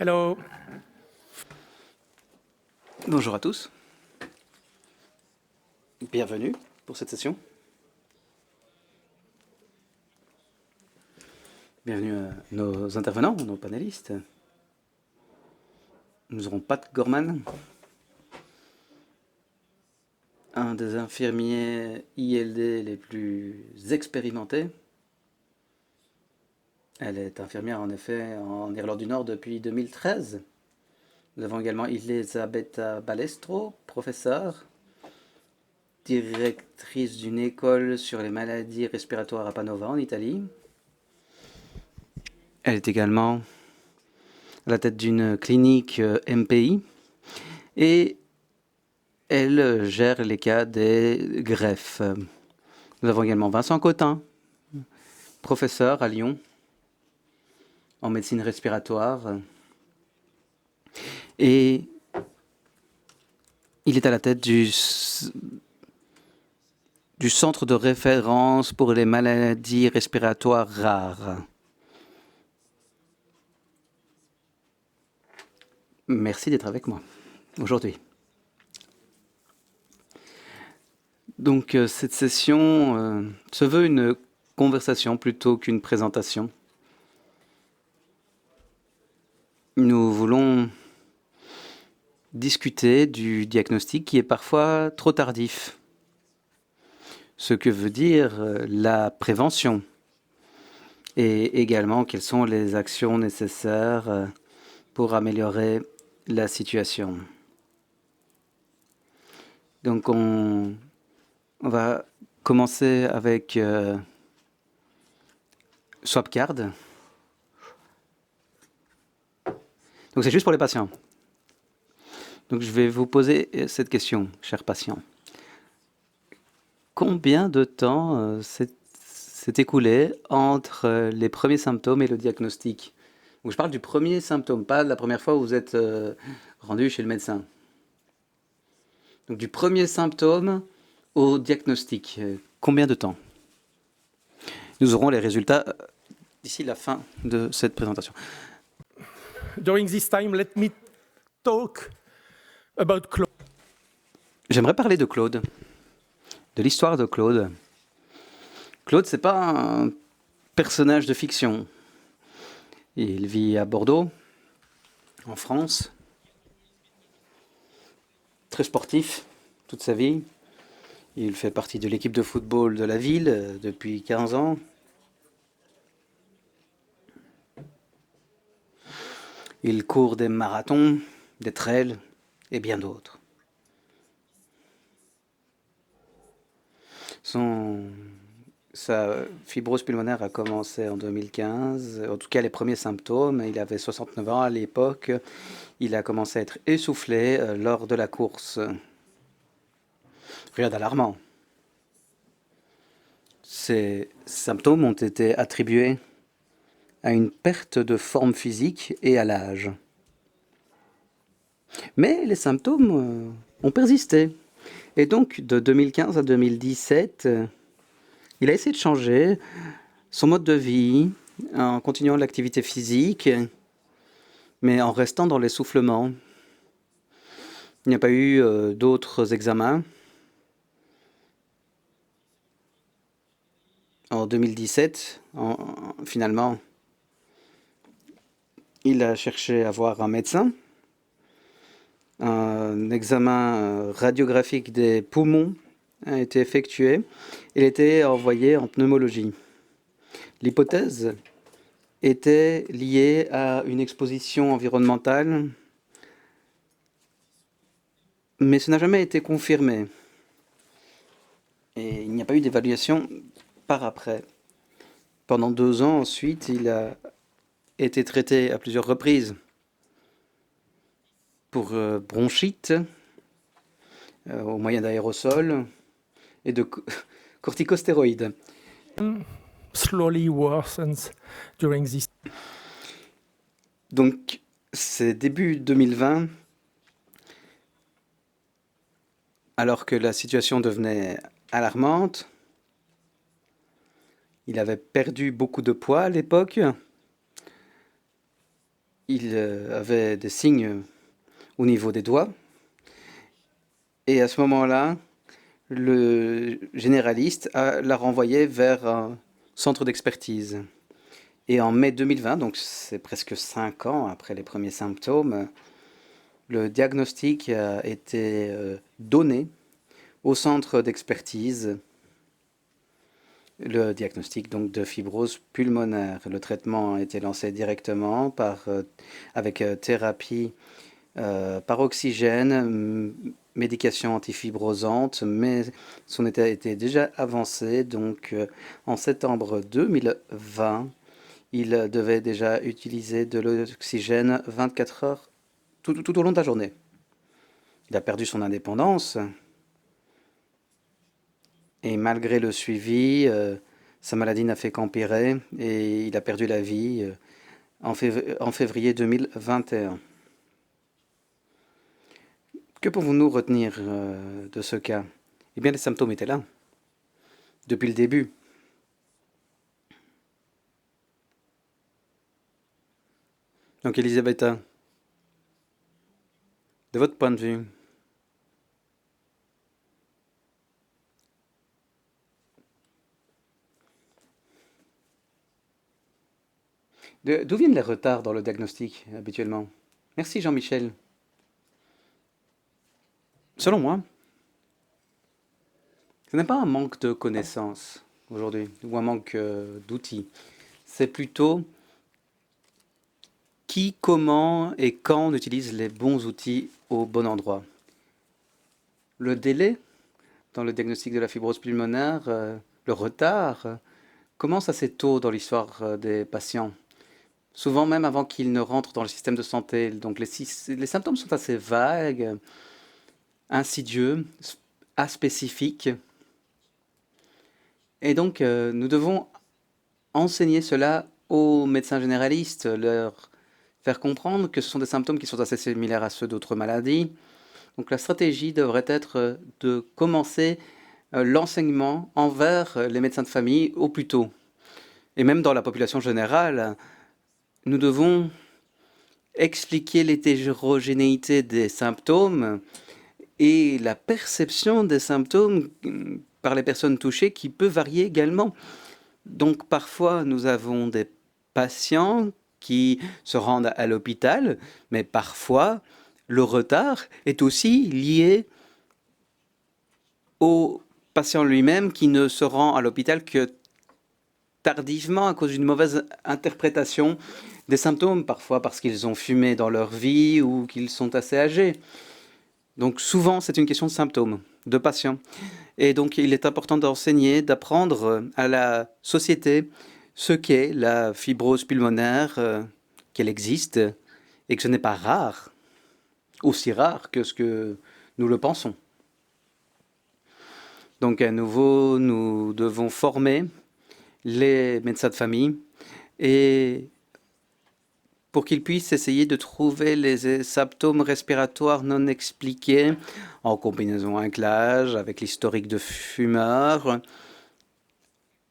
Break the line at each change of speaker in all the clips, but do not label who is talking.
Hello.
Bonjour à tous. Bienvenue pour cette session. Bienvenue à nos intervenants, nos panélistes. Nous aurons Pat Gorman, un des infirmiers ILD les plus expérimentés. Elle est infirmière en effet en Irlande du Nord depuis 2013. Nous avons également Elisabetta Balestro, professeure, directrice d'une école sur les maladies respiratoires à Panova en Italie. Elle est également à la tête d'une clinique MPI et elle gère les cas des greffes. Nous avons également Vincent Cotin, professeur à Lyon en médecine respiratoire. Et il est à la tête du centre de référence pour les maladies respiratoires rares. Merci d'être avec moi aujourd'hui. Donc cette session se veut une conversation plutôt qu'une présentation. Nous voulons discuter du diagnostic qui est parfois trop tardif. Ce que veut dire la prévention et également quelles sont les actions nécessaires pour améliorer la situation. Donc on va commencer avec Swapcard. Donc c'est juste pour les patients. Donc je vais vous poser cette question, chers patients. Combien de temps s'est écoulé entre les premiers symptômes et le diagnostic? Donc je parle du premier symptôme, pas de la première fois où vous êtes rendu chez le médecin. Donc du premier symptôme au diagnostic, combien de temps? Nous aurons les résultats d'ici la fin de cette présentation.
During this time, let me talk about Claude.
J'aimerais parler de Claude, de l'histoire de Claude. Claude, c'est pas un personnage de fiction. Il vit à Bordeaux, en France. Très sportif toute sa vie. Il fait partie de l'équipe de football de la ville depuis 15 ans. Il court des marathons, des trails et bien d'autres. Sa fibrose pulmonaire a commencé en 2015. En tout cas, les premiers symptômes, il avait 69 ans à l'époque. Il a commencé à être essoufflé lors de la course. Rien d'alarmant. Ces symptômes ont été attribués à une perte de forme physique et à l'âge. Mais les symptômes ont persisté. Et donc, de 2015 à 2017, il a essayé de changer son mode de vie en continuant l'activité physique, mais en restant dans l'essoufflement. Il n'y a pas eu d'autres examens. En 2017, finalement, il a cherché à voir un médecin. Un examen radiographique des poumons a été effectué. Il a été envoyé en pneumologie. L'hypothèse était liée à une exposition environnementale, mais ce n'a jamais été confirmé. Et il n'y a pas eu d'évaluation par après. Pendant 2 ans ensuite, il a été traité à plusieurs reprises pour bronchite au moyen d'aérosols et de corticostéroïdes.
Slowly worsens during this.
Donc, c'est début 2020, alors que la situation devenait alarmante. Il avait perdu beaucoup de poids à l'époque. il avait des signes au niveau des doigts. Et à ce moment-là, le généraliste l'a renvoyé vers un centre d'expertise. Et en mai 2020, donc c'est presque 5 ans après les premiers symptômes, le diagnostic a été donné au centre d'expertise, le diagnostic donc de fibrose pulmonaire. Le traitement a été lancé directement avec thérapie par oxygène, médication antifibrosante, mais son état était déjà avancé. Donc en septembre 2020, il devait déjà utiliser de l'oxygène 24 heures tout au long de la journée. Il a perdu son indépendance et malgré le suivi, sa maladie n'a fait qu'empirer et il a perdu la vie en février 2021. Que pouvons-nous retenir de ce cas? Eh bien, les symptômes étaient là, depuis le début. Donc, Elisabetta, de votre point de vue, d'où viennent les retards dans le diagnostic habituellement? Merci Jean-Michel. Selon moi, ce n'est pas un manque de connaissances aujourd'hui ou un manque d'outils. C'est plutôt qui, comment et quand on utilise les bons outils au bon endroit. Le délai dans le diagnostic de la fibrose pulmonaire, le retard, commence assez tôt dans l'histoire des patients. Souvent même avant qu'ils ne rentrent dans le système de santé. Donc les symptômes sont assez vagues, insidieux, aspécifiques. Et donc nous devons enseigner cela aux médecins généralistes, leur faire comprendre que ce sont des symptômes qui sont assez similaires à ceux d'autres maladies. Donc la stratégie devrait être de commencer l'enseignement envers les médecins de famille au plus tôt. Et même dans la population générale, nous devons expliquer l'hétérogénéité des symptômes et la perception des symptômes par les personnes touchées qui peut varier également. Donc parfois, nous avons des patients qui se rendent à l'hôpital, mais parfois, le retard est aussi lié au patient lui-même qui ne se rend à l'hôpital que tardivement à cause d'une mauvaise interprétation des symptômes, parfois parce qu'ils ont fumé dans leur vie ou qu'ils sont assez âgés. Donc souvent, c'est une question de symptômes, de patients. Et donc, il est important d'enseigner, d'apprendre à la société ce qu'est la fibrose pulmonaire, qu'elle existe et que ce n'est pas rare, aussi rare que ce que nous le pensons. Donc, à nouveau, nous devons former les médecins de famille et pour qu'ils puissent essayer de trouver les symptômes respiratoires non expliqués en combinaison avec l'âge, avec l'historique de fumeur.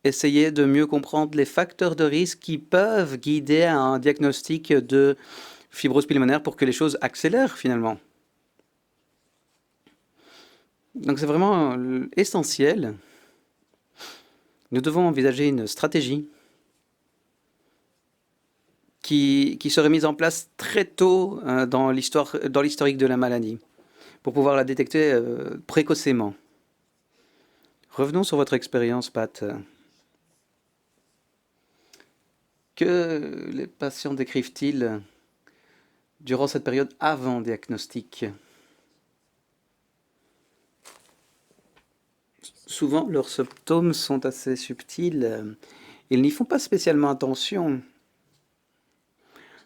Essayer de mieux comprendre les facteurs de risque qui peuvent guider à un diagnostic de fibrose pulmonaire pour que les choses accélèrent finalement. Donc c'est vraiment essentiel. Nous devons envisager une stratégie qui serait mise en place très tôt dans l'historique de la maladie, pour pouvoir la détecter précocement. Revenons sur votre expérience, Pat. Que les patients décrivent-ils durant cette période avant diagnostic? Souvent, leurs symptômes sont assez subtils. Ils n'y font pas spécialement attention.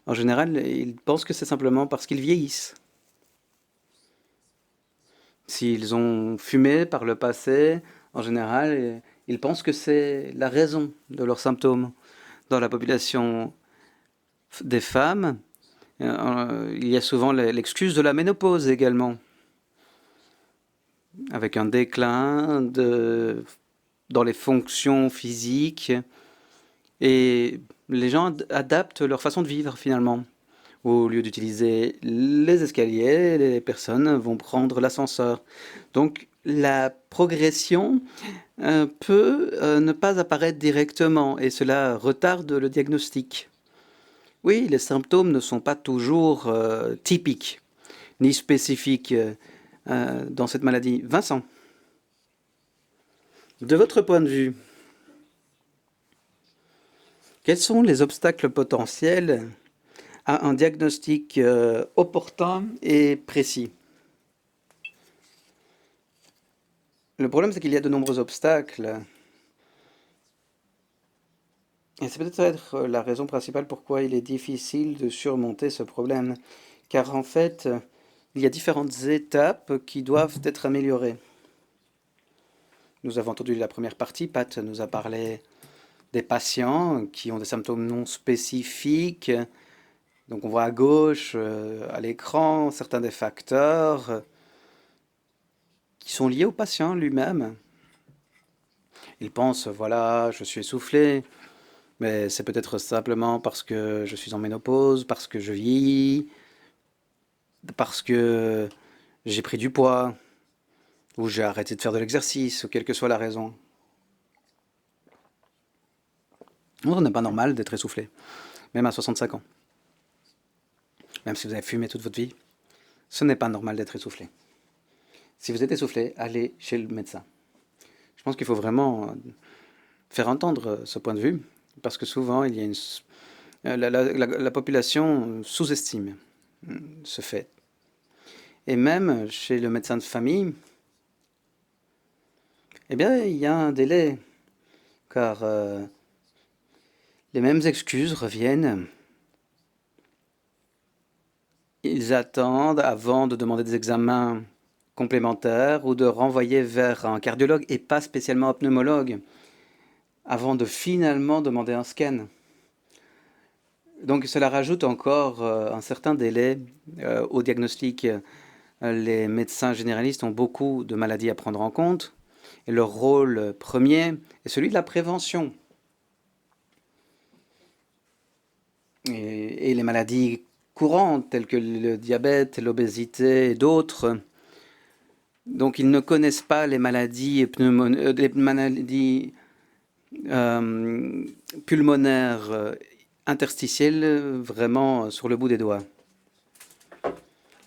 En général, ils pensent que c'est simplement parce qu'ils vieillissent. S'ils ont fumé par le passé, en général, ils pensent que c'est la raison de leurs symptômes. Dans la population des femmes, il y a souvent l'excuse de la ménopause également, avec un déclin dans les fonctions physiques, et les gens adaptent leur façon de vivre finalement, Au lieu d'utiliser les escaliers, les personnes vont prendre l'ascenseur. Donc la progression peut ne pas apparaître directement et cela retarde le diagnostic. Oui, les symptômes ne sont pas toujours typiques ni spécifiques dans cette maladie. Vincent, de votre point de vue, quels sont les obstacles potentiels à un diagnostic opportun et précis? Le problème, c'est qu'il y a de nombreux obstacles. Et c'est peut-être la raison principale pourquoi il est difficile de surmonter ce problème. Car en fait, il y a différentes étapes qui doivent être améliorées. Nous avons entendu la première partie, Pat nous a parlé des patients qui ont des symptômes non spécifiques. Donc on voit à gauche, à l'écran, certains des facteurs qui sont liés au patient lui-même. Il pense, voilà, je suis essoufflé, mais c'est peut-être simplement parce que je suis en ménopause, parce que je vieillis, parce que j'ai pris du poids, ou j'ai arrêté de faire de l'exercice, ou quelle que soit la raison. Non, ce n'est pas normal d'être essoufflé, même à 65 ans. Même si vous avez fumé toute votre vie, ce n'est pas normal d'être essoufflé. Si vous êtes essoufflé, allez chez le médecin. Je pense qu'il faut vraiment faire entendre ce point de vue, parce que souvent, il y a la population sous-estime ce fait. Et même chez le médecin de famille, eh bien, il y a un délai, car les mêmes excuses reviennent. Ils attendent avant de demander des examens complémentaires ou de renvoyer vers un cardiologue et pas spécialement un pneumologue avant de finalement demander un scan. Donc cela rajoute encore un certain délai au diagnostic. Les médecins généralistes ont beaucoup de maladies à prendre en compte et leur rôle premier est celui de la prévention. Et les maladies courantes telles que le diabète, l'obésité et d'autres. Donc ils ne connaissent pas les maladies, pulmonaires interstitielles vraiment sur le bout des doigts.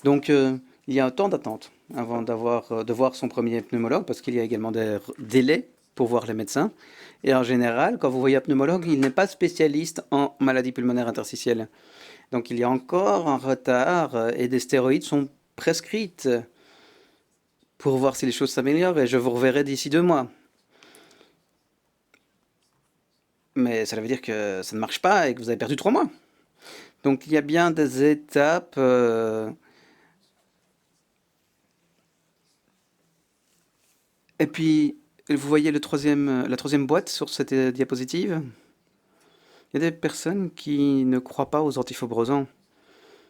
Donc il y a un temps d'attente avant de voir son premier pneumologue parce qu'il y a également des délais pour voir les médecins. Et en général, quand vous voyez un pneumologue, il n'est pas spécialiste en maladies pulmonaires interstitielles. Donc il y a encore un retard et des stéroïdes sont prescrites pour voir si les choses s'améliorent et je vous reverrai d'ici 2 mois. Mais ça veut dire que ça ne marche pas et que vous avez perdu 3 mois. Donc il y a bien des étapes. Et puis, vous voyez la troisième boîte sur cette diapositive? Il y a des personnes qui ne croient pas aux antifibrosants.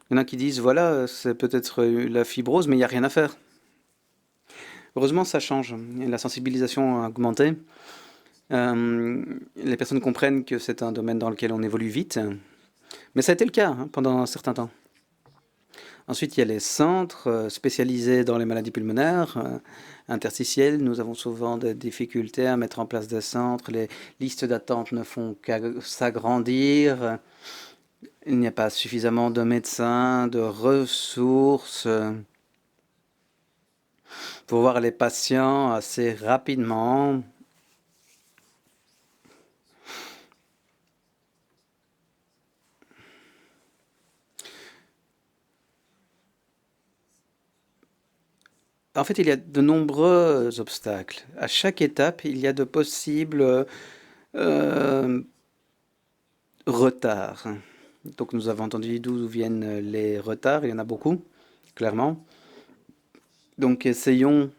Il y en a qui disent, voilà, c'est peut-être la fibrose, mais il n'y a rien à faire. Heureusement, ça change. La sensibilisation a augmenté. Les personnes comprennent que c'est un domaine dans lequel on évolue vite. Mais ça a été le cas pendant un certain temps. Ensuite, il y a les centres spécialisés dans les maladies pulmonaires interstitielles. Nous avons souvent des difficultés à mettre en place des centres. Les listes d'attente ne font qu'à s'agrandir. Il n'y a pas suffisamment de médecins, de ressources pour voir les patients assez rapidement. En fait, il y a de nombreux obstacles. À chaque étape, il y a de possibles retards. Donc nous avons entendu d'où viennent les retards, il y en a beaucoup, clairement. Donc essayons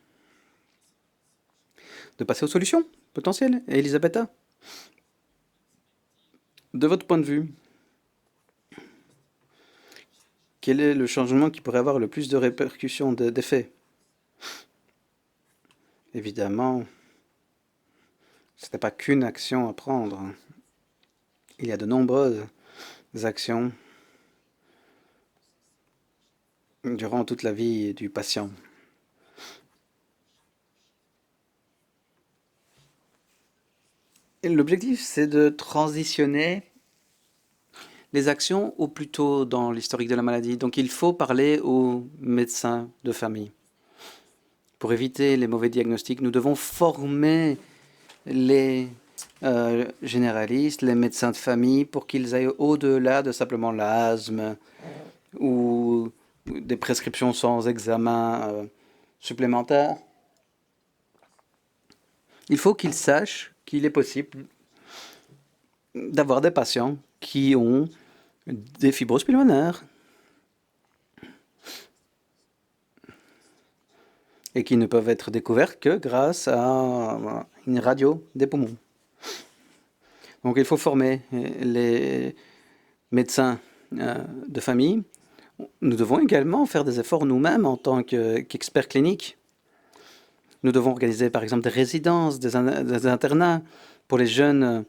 de passer aux solutions potentielles. Et Elisabetta, de votre point de vue, quel est le changement qui pourrait avoir le plus de répercussions, d'effets? Évidemment, ce n'est pas qu'une action à prendre. Il y a de nombreuses actions. durant toute la vie du patient. Et l'objectif, c'est de transitionner les actions au plus tôt dans l'historique de la maladie. Donc il faut parler aux médecins de famille. Pour éviter les mauvais diagnostics, nous devons former les généralistes, les médecins de famille, pour qu'ils aillent au-delà de simplement l'asthme ou des prescriptions sans examen supplémentaire. Il faut qu'ils sachent qu'il est possible d'avoir des patients qui ont des fibroses pulmonaires et qui ne peuvent être découverts que grâce à une radio des poumons. Donc il faut former les médecins de famille. Nous devons également faire des efforts nous-mêmes en tant qu'experts cliniques. Nous devons organiser par exemple des résidences, des internats pour les jeunes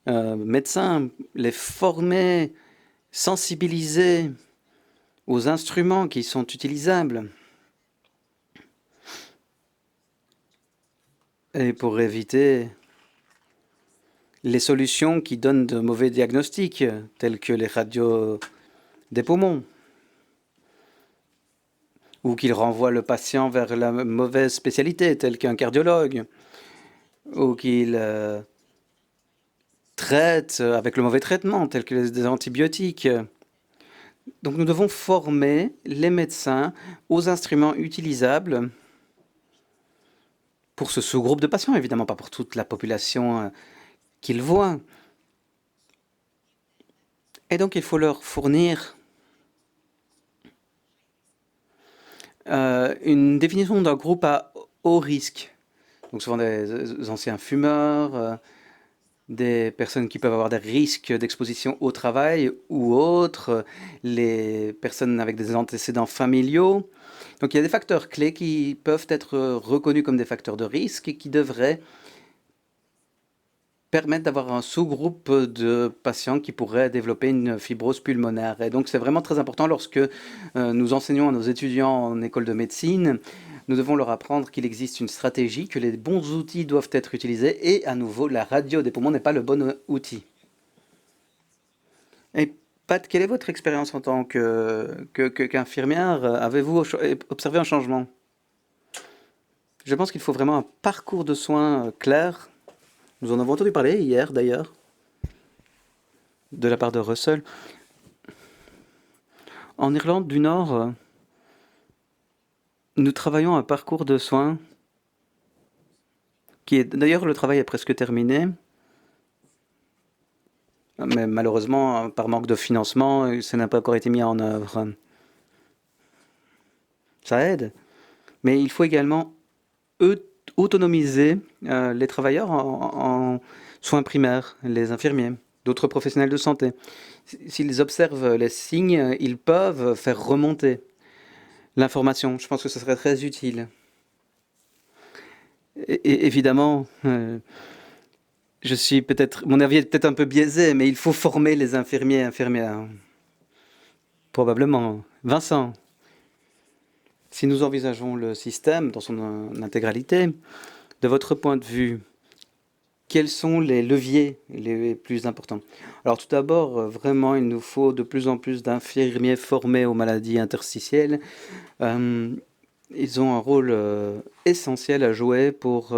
médecins, les former, sensibiliser aux instruments qui sont utilisables. Et pour éviter les solutions qui donnent de mauvais diagnostics, telles que les radios des poumons, ou qu'ils renvoient le patient vers la mauvaise spécialité, telle qu'un cardiologue, ou qu'ils traitent avec le mauvais traitement, tel que des antibiotiques. Donc nous devons former les médecins aux instruments utilisables pour ce sous-groupe de patients, évidemment pas pour toute la population qu'ils voient. Et donc il faut leur fournir une définition d'un groupe à haut risque. Donc souvent des anciens fumeurs, des personnes qui peuvent avoir des risques d'exposition au travail ou autres, les personnes avec des antécédents familiaux. Donc il y a des facteurs clés qui peuvent être reconnus comme des facteurs de risque et qui devraient permettre d'avoir un sous-groupe de patients qui pourraient développer une fibrose pulmonaire. Et donc c'est vraiment très important lorsque nous enseignons à nos étudiants en école de médecine. Nous devons leur apprendre qu'il existe une stratégie, que les bons outils doivent être utilisés et à nouveau la radio des poumons n'est pas le bon outil. Et Pat, quelle est votre expérience en tant qu'infirmière? Avez-vous observé un changement? Je pense qu'il faut vraiment un parcours de soins clair. Nous en avons entendu parler hier d'ailleurs, de la part de Russell. En Irlande du Nord, nous travaillons un parcours de soins qui est d'ailleurs le travail est presque terminé. Mais malheureusement, par manque de financement, ça n'a pas encore été mis en œuvre. Ça aide, mais il faut également autonomiser les travailleurs en soins primaires, les infirmiers, d'autres professionnels de santé. S'ils observent les signes, ils peuvent faire remonter l'information. Je pense que ce serait très utile. Et évidemment, je suis peut-être, mon avis est peut-être un peu biaisé, mais il faut former les infirmiers et infirmières. Probablement. Vincent, si nous envisageons le système dans son intégralité, de votre point de vue, quels sont les leviers les plus importants? Alors tout d'abord, vraiment, il nous faut de plus en plus d'infirmiers formés aux maladies interstitielles. Ils ont un rôle essentiel à jouer pour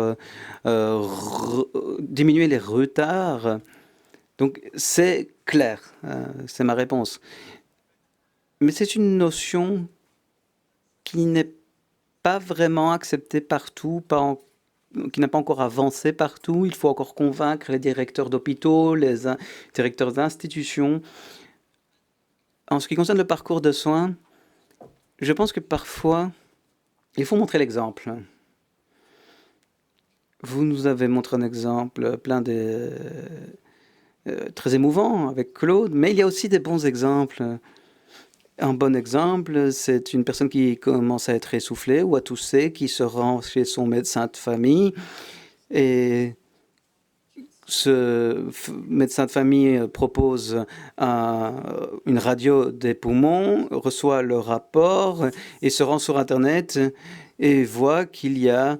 diminuer les retards. Donc c'est clair, c'est ma réponse. Mais c'est une notion qui n'est pas vraiment acceptée partout, qui n'a pas encore avancé partout. Il faut encore convaincre les directeurs d'hôpitaux, les directeurs d'institutions. En ce qui concerne le parcours de soins, je pense que parfois, il faut montrer l'exemple. Vous nous avez montré un exemple plein de très émouvant avec Claude, mais il y a aussi des bons exemples. Un bon exemple, c'est une personne qui commence à être essoufflée ou à tousser, qui se rend chez son médecin de famille et ce médecin de famille propose une radio des poumons, reçoit le rapport et se rend sur Internet et voit qu'il y a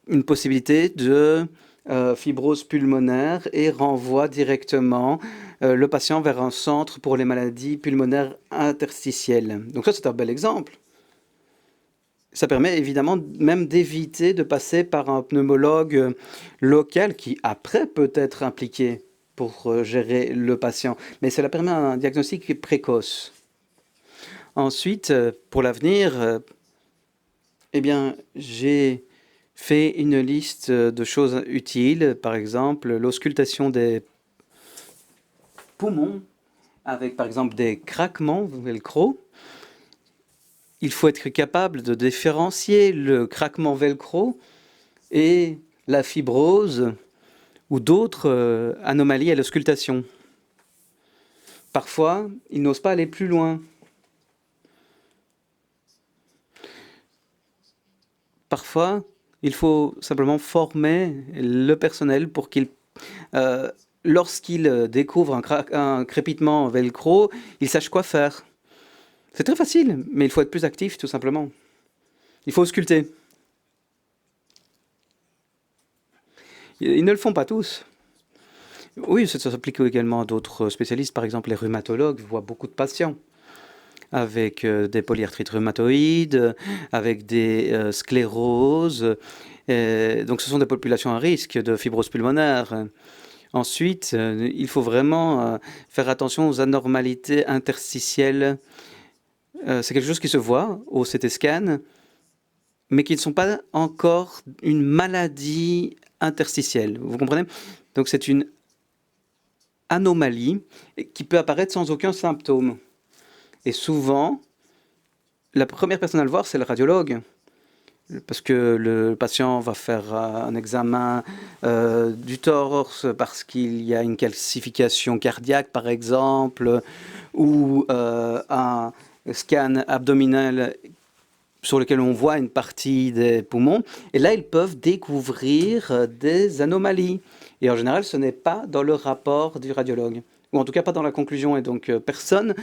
une possibilité de fibrose pulmonaire et renvoie directement le patient vers un centre pour les maladies pulmonaires interstitielles. Donc ça, c'est un bel exemple. Ça permet évidemment même d'éviter de passer par un pneumologue local qui, après, peut être impliqué pour gérer le patient. Mais cela permet un diagnostic précoce. Ensuite, pour l'avenir, eh bien, j'ai fait une liste de choses utiles. Par exemple, l'auscultation des poumons avec, par exemple, des craquements velcro. Il faut être capable de différencier le craquement velcro et la fibrose ou d'autres anomalies à l'auscultation. Parfois, ils n'osent pas aller plus loin. Parfois, il faut simplement former le personnel pour qu'il, lorsqu'il découvre un crépitement velcro, il sache quoi faire. C'est très facile, mais il faut être plus actif, tout simplement. Il faut ausculter. Ils ne le font pas tous. Oui, ça s'applique également à d'autres spécialistes. Par exemple, les rhumatologues voient beaucoup de patients avec des polyarthrites rhumatoïdes, avec des scléroses. Donc, ce sont des populations à risque de fibrose pulmonaire. Ensuite, il faut vraiment faire attention aux anormalités interstitielles. C'est quelque chose qui se voit au CT scan, mais qui ne sont pas encore une maladie interstitielle. Vous comprenez? Donc, c'est une anomalie qui peut apparaître sans aucun symptôme. Et souvent, la première personne à le voir, c'est le radiologue. Parce que le patient va faire un examen du torse parce qu'il y a une calcification cardiaque, par exemple, ou un scan abdominal sur lequel on voit une partie des poumons. Et là, ils peuvent découvrir des anomalies. Et en général, ce n'est pas dans le rapport du radiologue, ou en tout cas pas dans la conclusion. Et donc, personne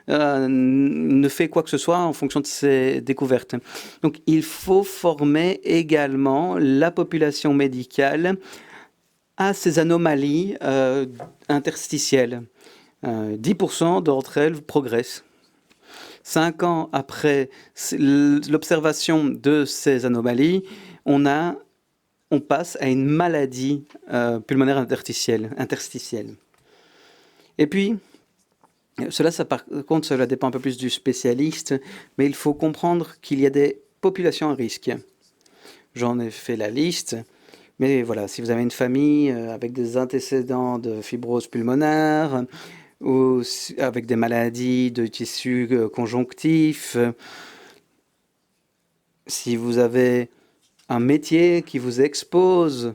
ne fait quoi que ce soit en fonction de ces découvertes. Donc, il faut former également la population médicale à ces anomalies interstitielles. 10% d'entre elles progressent. 5 ans après l'observation de ces anomalies, on passe à une maladie pulmonaire interstitielle. Et puis, par contre, cela dépend un peu plus du spécialiste, mais il faut comprendre qu'il y a des populations à risque. J'en ai fait la liste, mais voilà, si vous avez une famille avec des antécédents de fibrose pulmonaire, ou avec des maladies de tissu conjonctif, si vous avez un métier qui vous expose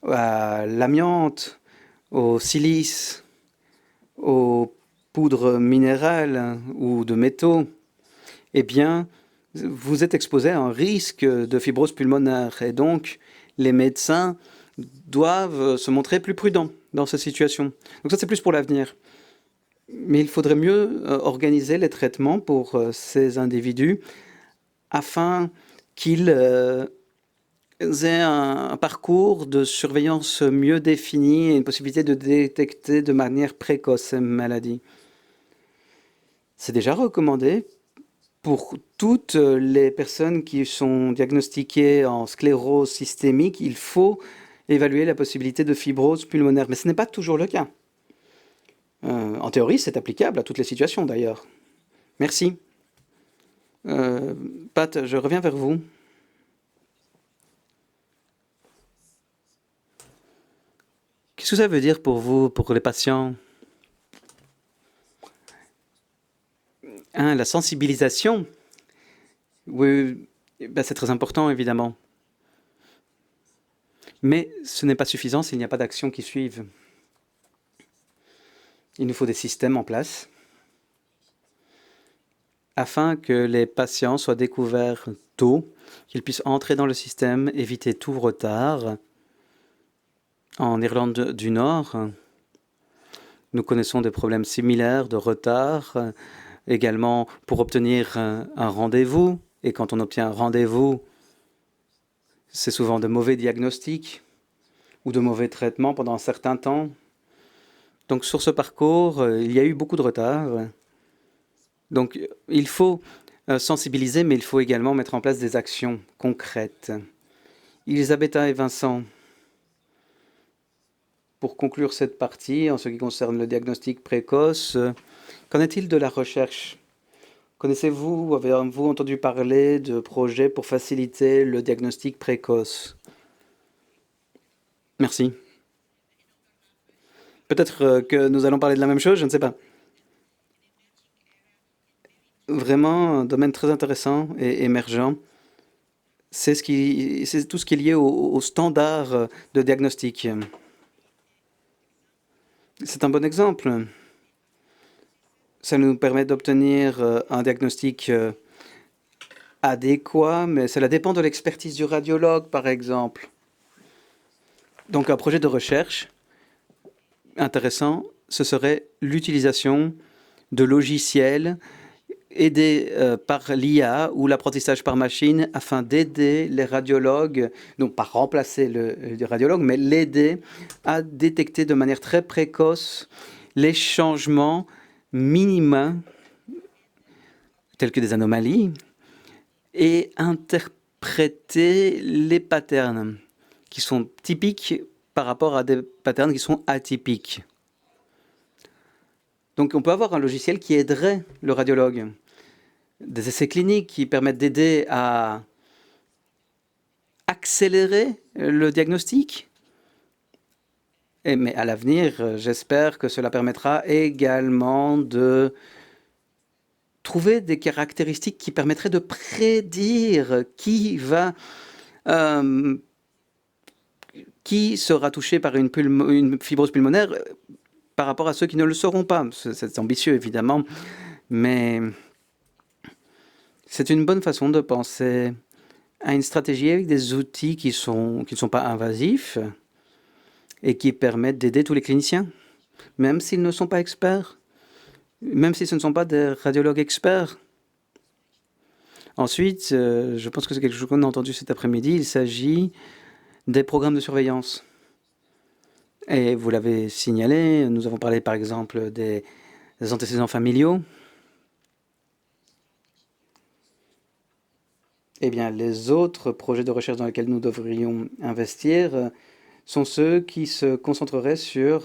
à l'amiante, au silice, aux poudres minérales ou de métaux, eh bien, vous êtes exposé à un risque de fibrose pulmonaire. Et donc, les médecins doivent se montrer plus prudents dans cette situation. Donc ça, c'est plus pour l'avenir. Mais il faudrait mieux organiser les traitements pour ces individus afin qu'ils aient un parcours de surveillance mieux défini et une possibilité de détecter de manière précoce ces maladies. C'est déjà recommandé pour toutes les personnes qui sont diagnostiquées en sclérose systémique. Il faut évaluer la possibilité de fibrose pulmonaire, mais ce n'est pas toujours le cas. En théorie, c'est applicable à toutes les situations d'ailleurs. Merci. Pat, je reviens vers vous. Qu'est-ce que ça veut dire pour vous, pour les patients? La sensibilisation. Oui, ben c'est très important, évidemment. Mais ce n'est pas suffisant s'il n'y a pas d'action qui suive. Il nous faut des systèmes en place afin que les patients soient découverts tôt, qu'ils puissent entrer dans le système, éviter tout retard En Irlande du Nord, nous connaissons des problèmes similaires de retard, également pour obtenir un rendez-vous. Et quand on obtient un rendez-vous, c'est souvent de mauvais diagnostics ou de mauvais traitements pendant un certain temps. Donc sur ce parcours, il y a eu beaucoup de retard. Donc il faut sensibiliser, mais il faut également mettre en place des actions concrètes. Elisabetta et Vincent, pour conclure cette partie, en ce qui concerne le diagnostic précoce, qu'en est-il de la recherche? Connaissez-vous, avez-vous entendu parler de projets pour faciliter le diagnostic précoce? Merci. Peut-être que nous allons parler de la même chose, je ne sais pas. Vraiment un domaine très intéressant et émergent. C'est tout ce qui est lié aux standards de diagnostic. C'est un bon exemple. Ça nous permet d'obtenir un diagnostic adéquat, mais cela dépend de l'expertise du radiologue, par exemple. Donc un projet de recherche intéressant, ce serait l'utilisation de logiciels aidés par l'IA ou l'apprentissage par machine afin d'aider les radiologues, non pas remplacer le radiologue, mais l'aider à détecter de manière très précoce les changements minima tels que des anomalies et interpréter les patterns qui sont typiques par rapport à des patterns qui sont atypiques. Donc on peut avoir un logiciel qui aiderait le radiologue. Des essais cliniques qui permettent d'aider à accélérer le diagnostic. Mais à l'avenir, j'espère que cela permettra également de trouver des caractéristiques qui permettraient de prédire qui sera touché par une fibrose pulmonaire par rapport à ceux qui ne le seront pas. C'est ambitieux, évidemment, mais c'est une bonne façon de penser à une stratégie avec des outils qui ne sont pas invasifs et qui permettent d'aider tous les cliniciens, même s'ils ne sont pas experts, même si ce ne sont pas des radiologues experts. Ensuite, je pense que c'est quelque chose qu'on a entendu cet après-midi, il s'agit des programmes de surveillance. Et vous l'avez signalé, nous avons parlé par exemple des antécédents familiaux. Eh bien, les autres projets de recherche dans lesquels nous devrions investir sont ceux qui se concentreraient sur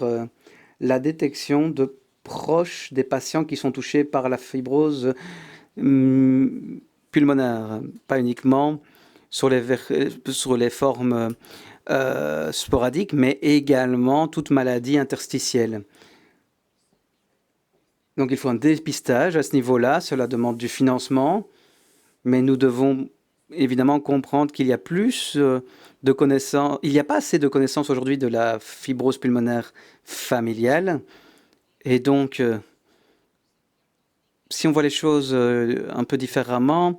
la détection de proches des patients qui sont touchés par la fibrose pulmonaire, pas uniquement sur les formes sporadiques, mais également toute maladie interstitielle. Donc il faut un dépistage à ce niveau-là, cela demande du financement, mais nous devons évidemment comprendre qu'il y a plus de connaissances, il n'y a pas assez de connaissances aujourd'hui de la fibrose pulmonaire familiale, et donc si on voit les choses un peu différemment,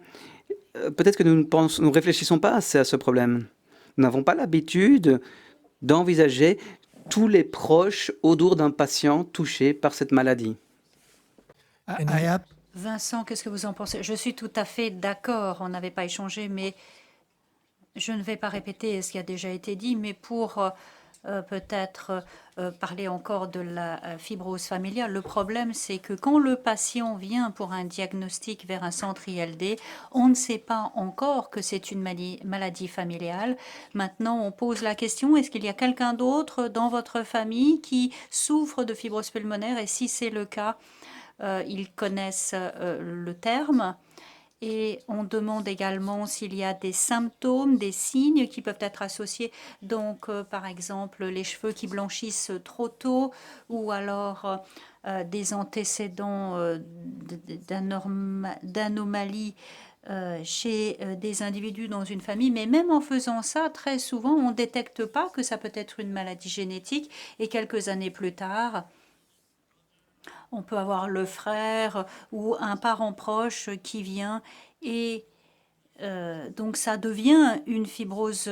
peut-être que nous ne réfléchissons pas assez à ce problème. Nous n'avons pas l'habitude d'envisager tous les proches autour d'un patient touché par cette maladie.
Vincent, qu'est-ce que vous en pensez? Je suis tout à fait d'accord, on n'avait pas échangé, mais je ne vais pas répéter ce qui a déjà été dit, mais pour peut-être parler encore de la fibrose familiale. Le problème, c'est que quand le patient vient pour un diagnostic vers un centre ILD, on ne sait pas encore que c'est une maladie familiale. Maintenant, on pose la question, est-ce qu'il y a quelqu'un d'autre dans votre famille qui souffre de fibrose pulmonaire? Et si c'est le cas, ils connaissent le terme. Et on demande également s'il y a des symptômes, des signes qui peuvent être associés. Donc, par exemple, les cheveux qui blanchissent trop tôt ou alors des antécédents d'anomalies chez des individus dans une famille. Mais même en faisant ça, très souvent, on ne détecte pas que ça peut être une maladie génétique. Et quelques années plus tard, on peut avoir le frère ou un parent proche qui vient et Donc ça devient une fibrose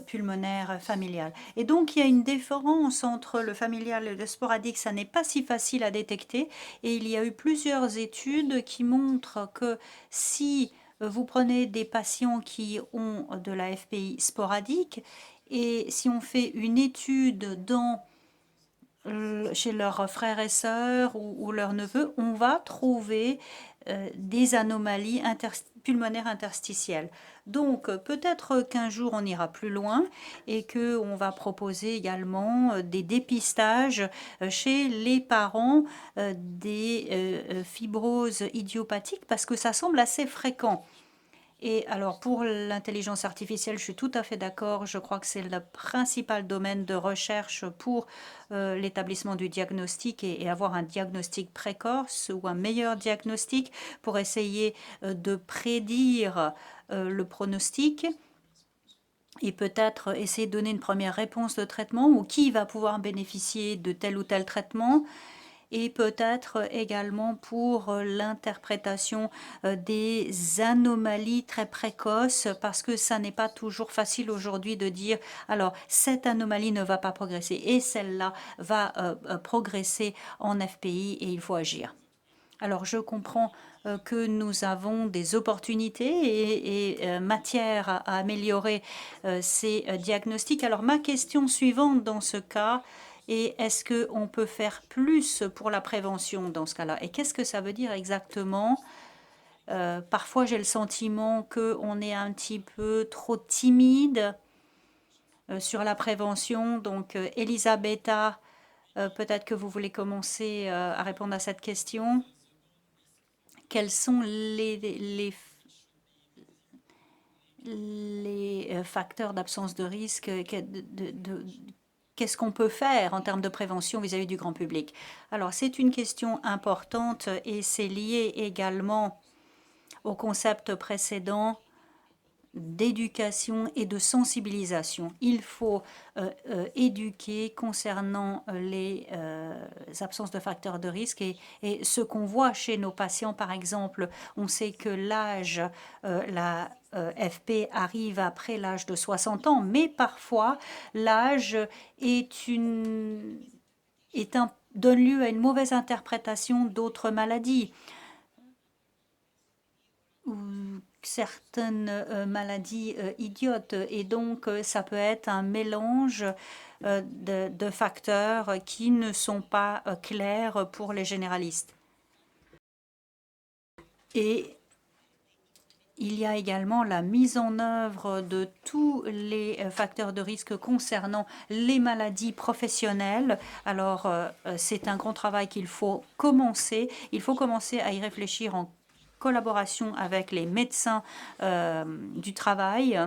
pulmonaire familiale. Et donc il y a une différence entre le familial et le sporadique, ça n'est pas si facile à détecter. Et il y a eu plusieurs études qui montrent que si vous prenez des patients qui ont de la FPI sporadique, et si on fait une étude chez leurs frères et sœurs ou leurs neveux, on va trouver des anomalies pulmonaires interstitielles. Donc peut-être qu'un jour on ira plus loin et qu'on va proposer également des dépistages chez les parents des fibroses idiopathiques parce que ça semble assez fréquent. Et alors pour l'intelligence artificielle, je suis tout à fait d'accord. Je crois que c'est le principal domaine de recherche pour l'établissement du diagnostic et avoir un diagnostic précoce ou un meilleur diagnostic pour essayer de prédire le pronostic et peut-être essayer de donner une première réponse de traitement ou qui va pouvoir bénéficier de tel ou tel traitement et peut-être également pour l'interprétation des anomalies très précoces, parce que ça n'est pas toujours facile aujourd'hui de dire, alors cette anomalie ne va pas progresser et celle-là va progresser en FPI et il faut agir. Alors je comprends que nous avons des opportunités et matière à améliorer ces diagnostics. Alors ma question suivante dans ce cas est, est-ce qu'on peut faire plus pour la prévention dans ce cas-là? Et qu'est-ce que ça veut dire exactement? Parfois j'ai le sentiment qu'on est un petit peu trop timide sur la prévention. Donc Elisabetta, peut-être que vous voulez commencer à répondre à cette question. Quels sont les facteurs d'absence de risque? Qu'est-ce qu'on peut faire en termes de prévention vis-à-vis du grand public? Alors, c'est une question importante et c'est lié également au concept précédent d'éducation et de sensibilisation. Il faut éduquer concernant les absences de facteurs de risque et ce qu'on voit chez nos patients, par exemple, on sait que l'âge, la FP arrive après l'âge de 60 ans, mais parfois l'âge donne lieu à une mauvaise interprétation d'autres maladies ou certaines maladies idiotes. Et donc, ça peut être un mélange de facteurs qui ne sont pas clairs pour les généralistes. Et il y a également la mise en œuvre de tous les facteurs de risque concernant les maladies professionnelles. Alors, c'est un grand travail qu'il faut commencer. Il faut commencer à y réfléchir en collaboration avec les médecins du travail.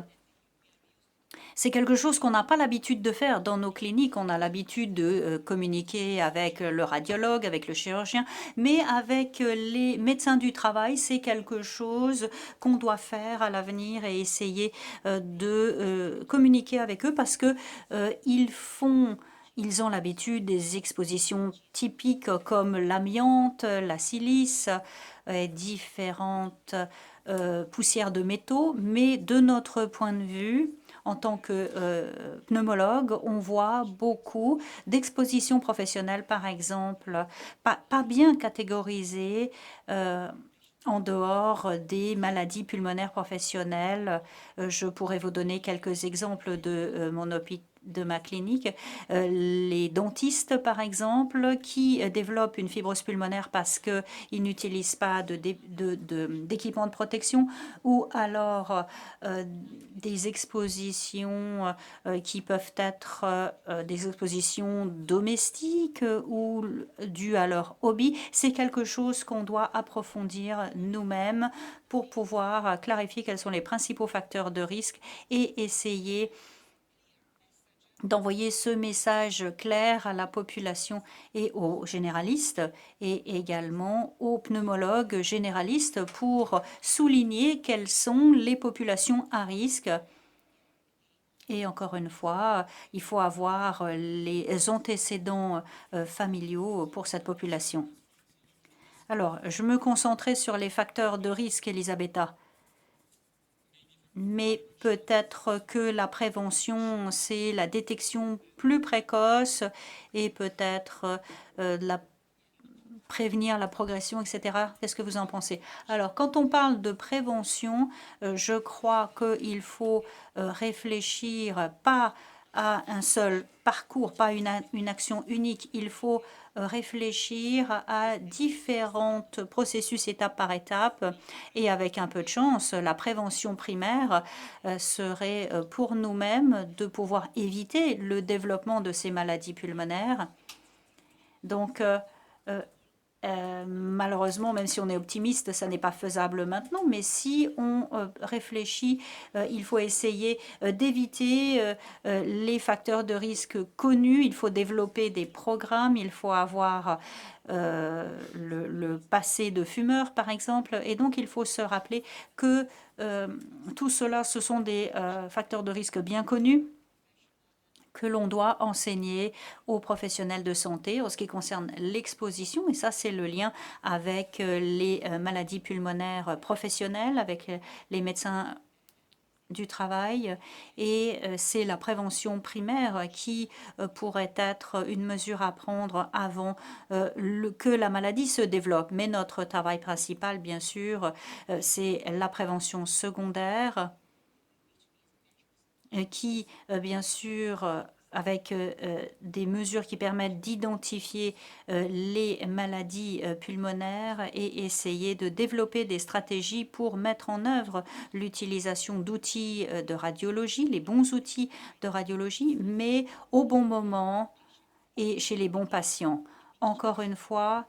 C'est quelque chose qu'on n'a pas l'habitude de faire dans nos cliniques. On a l'habitude de communiquer avec le radiologue, avec le chirurgien, mais avec les médecins du travail, c'est quelque chose qu'on doit faire à l'avenir et essayer de communiquer avec eux parce que ils ont l'habitude des expositions typiques comme l'amiante, la silice, différentes poussières de métaux, mais de notre point de vue, en tant que pneumologue, on voit beaucoup d'expositions professionnelles, par exemple, pas bien catégorisées en dehors des maladies pulmonaires professionnelles. Je pourrais vous donner quelques exemples de de ma clinique, les dentistes par exemple qui développent une fibrose pulmonaire parce qu'ils n'utilisent pas d'équipement de protection ou alors des expositions qui peuvent être des expositions domestiques ou dues à leur hobby. C'est quelque chose qu'on doit approfondir nous-mêmes pour pouvoir clarifier quels sont les principaux facteurs de risque et essayer d'envoyer ce message clair à la population et aux généralistes et également aux pneumologues généralistes pour souligner quelles sont les populations à risque. Et encore une fois, il faut avoir les antécédents familiaux pour cette population. Alors, je me concentrais sur les facteurs de risque, Elisabetta. mais peut-être que la prévention, c'est la détection plus précoce et peut-être prévenir la progression, etc. Qu'est-ce que vous en pensez? Alors, quand on parle de prévention, je crois qu'il faut réfléchir pas à un seul parcours, pas une action unique. Il faut réfléchir à différentes processus étape par étape et avec un peu de chance, la prévention primaire serait pour nous-mêmes de pouvoir éviter le développement de ces maladies pulmonaires. Donc, malheureusement, même si on est optimiste, ça n'est pas faisable maintenant, mais si on réfléchit, il faut essayer d'éviter les facteurs de risque connus, il faut développer des programmes, il faut avoir le passé de fumeur, par exemple, et donc il faut se rappeler que tout cela, ce sont des facteurs de risque bien connus que l'on doit enseigner aux professionnels de santé en ce qui concerne l'exposition. Et ça, c'est le lien avec les maladies pulmonaires professionnelles, avec les médecins du travail. Et c'est la prévention primaire qui pourrait être une mesure à prendre avant que la maladie se développe. Mais notre travail principal, bien sûr, c'est la prévention secondaire qui, bien sûr, avec des mesures qui permettent d'identifier les maladies pulmonaires et essayer de développer des stratégies pour mettre en œuvre l'utilisation d'outils de radiologie, les bons outils de radiologie, mais au bon moment et chez les bons patients. Encore une fois,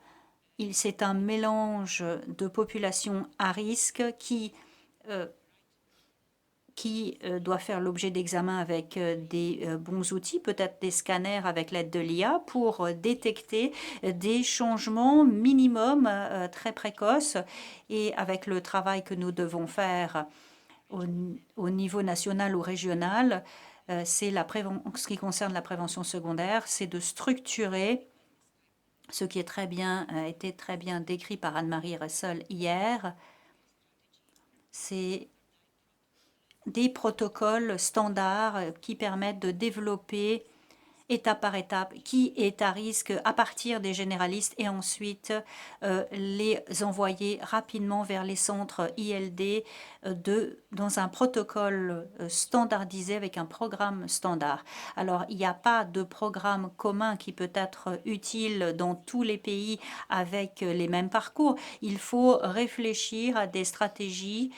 c'est un mélange de populations à risque qui doit faire l'objet d'examens avec des bons outils, peut-être des scanners avec l'aide de l'IA pour détecter des changements minimum très précoces. Et avec le travail que nous devons faire au niveau national ou régional, c'est ce qui concerne la prévention secondaire, c'est de structurer ce qui est a été très bien décrit par Anne-Marie Ressel hier, c'est des protocoles standards qui permettent de développer étape par étape qui est à risque à partir des généralistes et ensuite les envoyer rapidement vers les centres ILD dans un protocole standardisé avec un programme standard. Alors, il n'y a pas de programme commun qui peut être utile dans tous les pays avec les mêmes parcours. Il faut réfléchir à des stratégies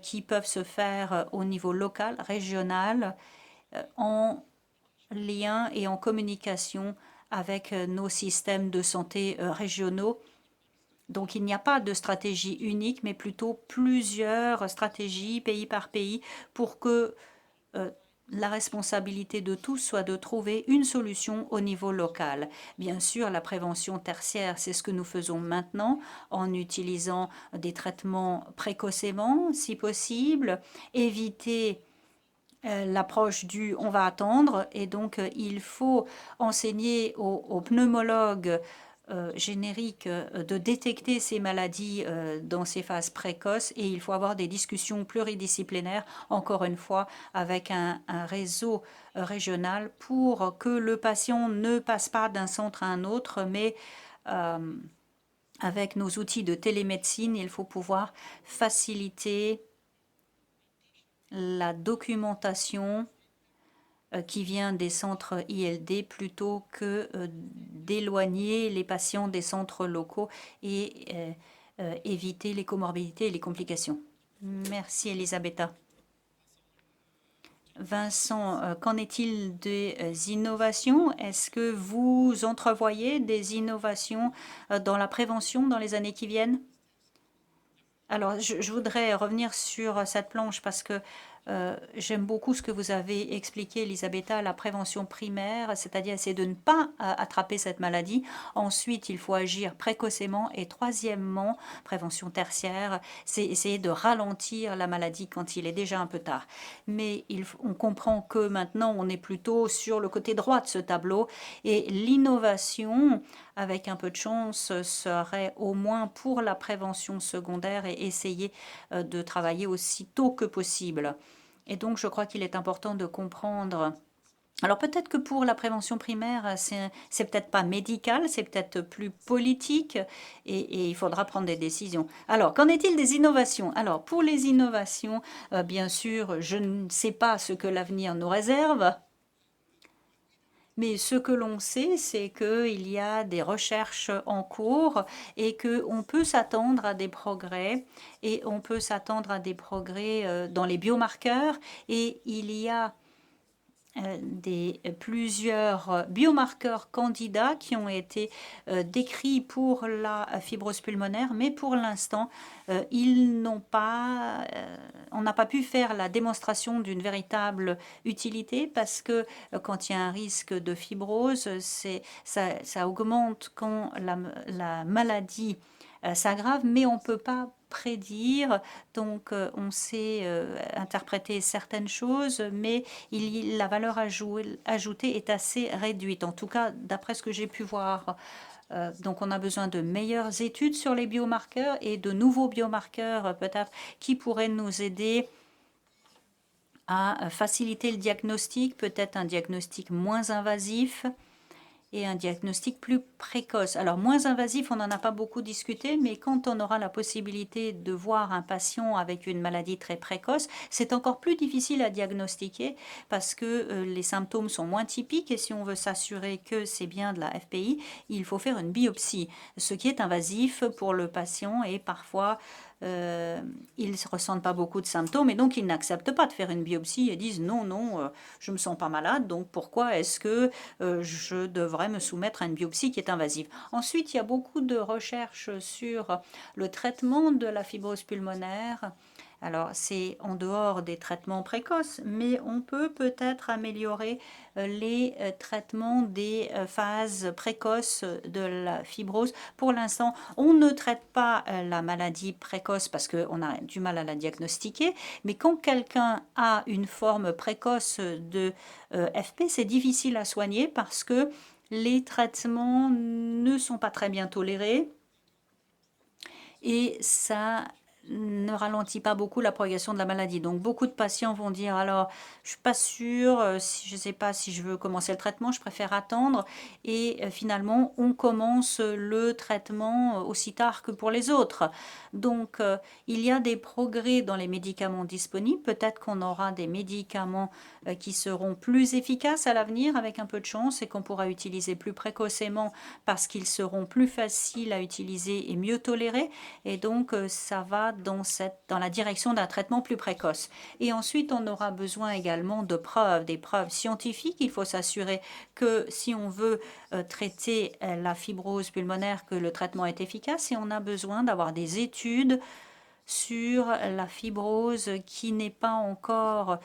qui peuvent se faire au niveau local, régional, en lien et en communication avec nos systèmes de santé régionaux. Donc il n'y a pas de stratégie unique, mais plutôt plusieurs stratégies pays par pays pour que la responsabilité de tous soit de trouver une solution au niveau local. Bien sûr, la prévention tertiaire, c'est ce que nous faisons maintenant en utilisant des traitements précocement, si possible, éviter l'approche du on va attendre et donc il faut enseigner aux pneumologues génériques de détecter ces maladies dans ces phases précoces et il faut avoir des discussions pluridisciplinaires, encore une fois, avec un réseau régional pour que le patient ne passe pas d'un centre à un autre, mais avec nos outils de télémédecine, il faut pouvoir faciliter la documentation qui vient des centres ILD plutôt que d'éloigner les patients des centres locaux et éviter les comorbidités et les complications. Merci Elisabetta. Vincent, qu'en est-il des innovations? Est-ce que vous entrevoyez des innovations dans la prévention dans les années qui viennent? Alors, je voudrais revenir sur cette planche parce que J'aime beaucoup ce que vous avez expliqué, Elisabetta, la prévention primaire, c'est-à-dire essayer de ne pas attraper cette maladie. Ensuite, il faut agir précocement. Et troisièmement, prévention tertiaire, c'est essayer de ralentir la maladie quand il est déjà un peu tard. Mais on comprend que maintenant, on est plutôt sur le côté droit de ce tableau. Et l'innovation, avec un peu de chance, serait au moins pour la prévention secondaire et essayer de travailler aussi tôt que possible. Et donc, je crois qu'il est important de comprendre. Alors peut-être que pour la prévention primaire, c'est peut-être pas médical, c'est peut-être plus politique et il faudra prendre des décisions. Alors, qu'en est-il des innovations? Alors, pour les innovations, bien sûr, je ne sais pas ce que l'avenir nous réserve. Mais ce que l'on sait, c'est qu'il y a des recherches en cours et qu'on peut s'attendre à des progrès. Et on peut s'attendre à des progrès dans les biomarqueurs. Et il y a plusieurs biomarqueurs candidats qui ont été décrits pour la fibrose pulmonaire, mais pour l'instant, on n'a pas pu faire la démonstration d'une véritable utilité parce que quand il y a un risque de fibrose, ça augmente quand la maladie s'aggrave, mais on ne peut pas prédire. Donc, on sait interpréter certaines choses, mais la valeur ajoutée est assez réduite, en tout cas d'après ce que j'ai pu voir. Donc on a besoin de meilleures études sur les biomarqueurs et de nouveaux biomarqueurs peut-être qui pourraient nous aider à faciliter le diagnostic, peut-être un diagnostic moins invasif et un diagnostic plus précoce. Alors, moins invasif, on n'en a pas beaucoup discuté, mais quand on aura la possibilité de voir un patient avec une maladie très précoce, c'est encore plus difficile à diagnostiquer parce que les symptômes sont moins typiques et si on veut s'assurer que c'est bien de la FPI, il faut faire une biopsie, ce qui est invasif pour le patient et parfois ils ne ressentent pas beaucoup de symptômes et donc ils n'acceptent pas de faire une biopsie et disent non, non, je ne me sens pas malade, donc pourquoi est-ce que je devrais me soumettre à une biopsie qui est invasive. Ensuite, il y a beaucoup de recherches sur le traitement de la fibrose pulmonaire. Alors, c'est en dehors des traitements précoces, mais on peut peut-être améliorer les traitements des phases précoces de la fibrose. Pour l'instant, on ne traite pas la maladie précoce parce qu'on a du mal à la diagnostiquer, mais quand quelqu'un a une forme précoce de FP, c'est difficile à soigner parce que les traitements ne sont pas très bien tolérés et ça ne ralentit pas beaucoup la progression de la maladie. Donc beaucoup de patients vont dire alors je suis pas sûre, je ne sais pas si je veux commencer le traitement, je préfère attendre et finalement on commence le traitement aussi tard que pour les autres. Donc il y a des progrès dans les médicaments disponibles, peut-être qu'on aura des médicaments qui seront plus efficaces à l'avenir avec un peu de chance et qu'on pourra utiliser plus précocement parce qu'ils seront plus faciles à utiliser et mieux tolérés et donc ça va dans la direction d'un traitement plus précoce. Et ensuite, on aura besoin également de preuves, des preuves scientifiques. Il faut s'assurer que si on veut traiter la fibrose pulmonaire, que le traitement est efficace et on a besoin d'avoir des études sur la fibrose qui n'est pas encore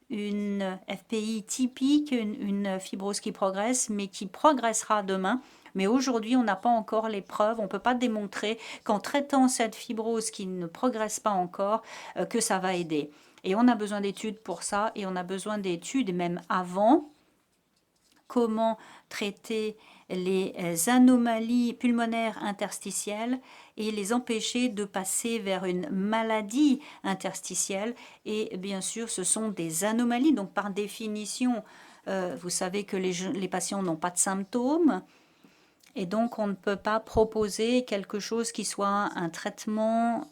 une FPI typique, une fibrose qui progresse, mais qui progressera demain. Mais aujourd'hui, on n'a pas encore les preuves, on ne peut pas démontrer qu'en traitant cette fibrose qui ne progresse pas encore, que ça va aider. Et on a besoin d'études pour ça, et on a besoin d'études même avant, comment traiter les anomalies pulmonaires interstitielles et les empêcher de passer vers une maladie interstitielle. Et bien sûr, ce sont des anomalies, donc par définition, vous savez que les patients n'ont pas de symptômes. Et donc, on ne peut pas proposer quelque chose qui soit un traitement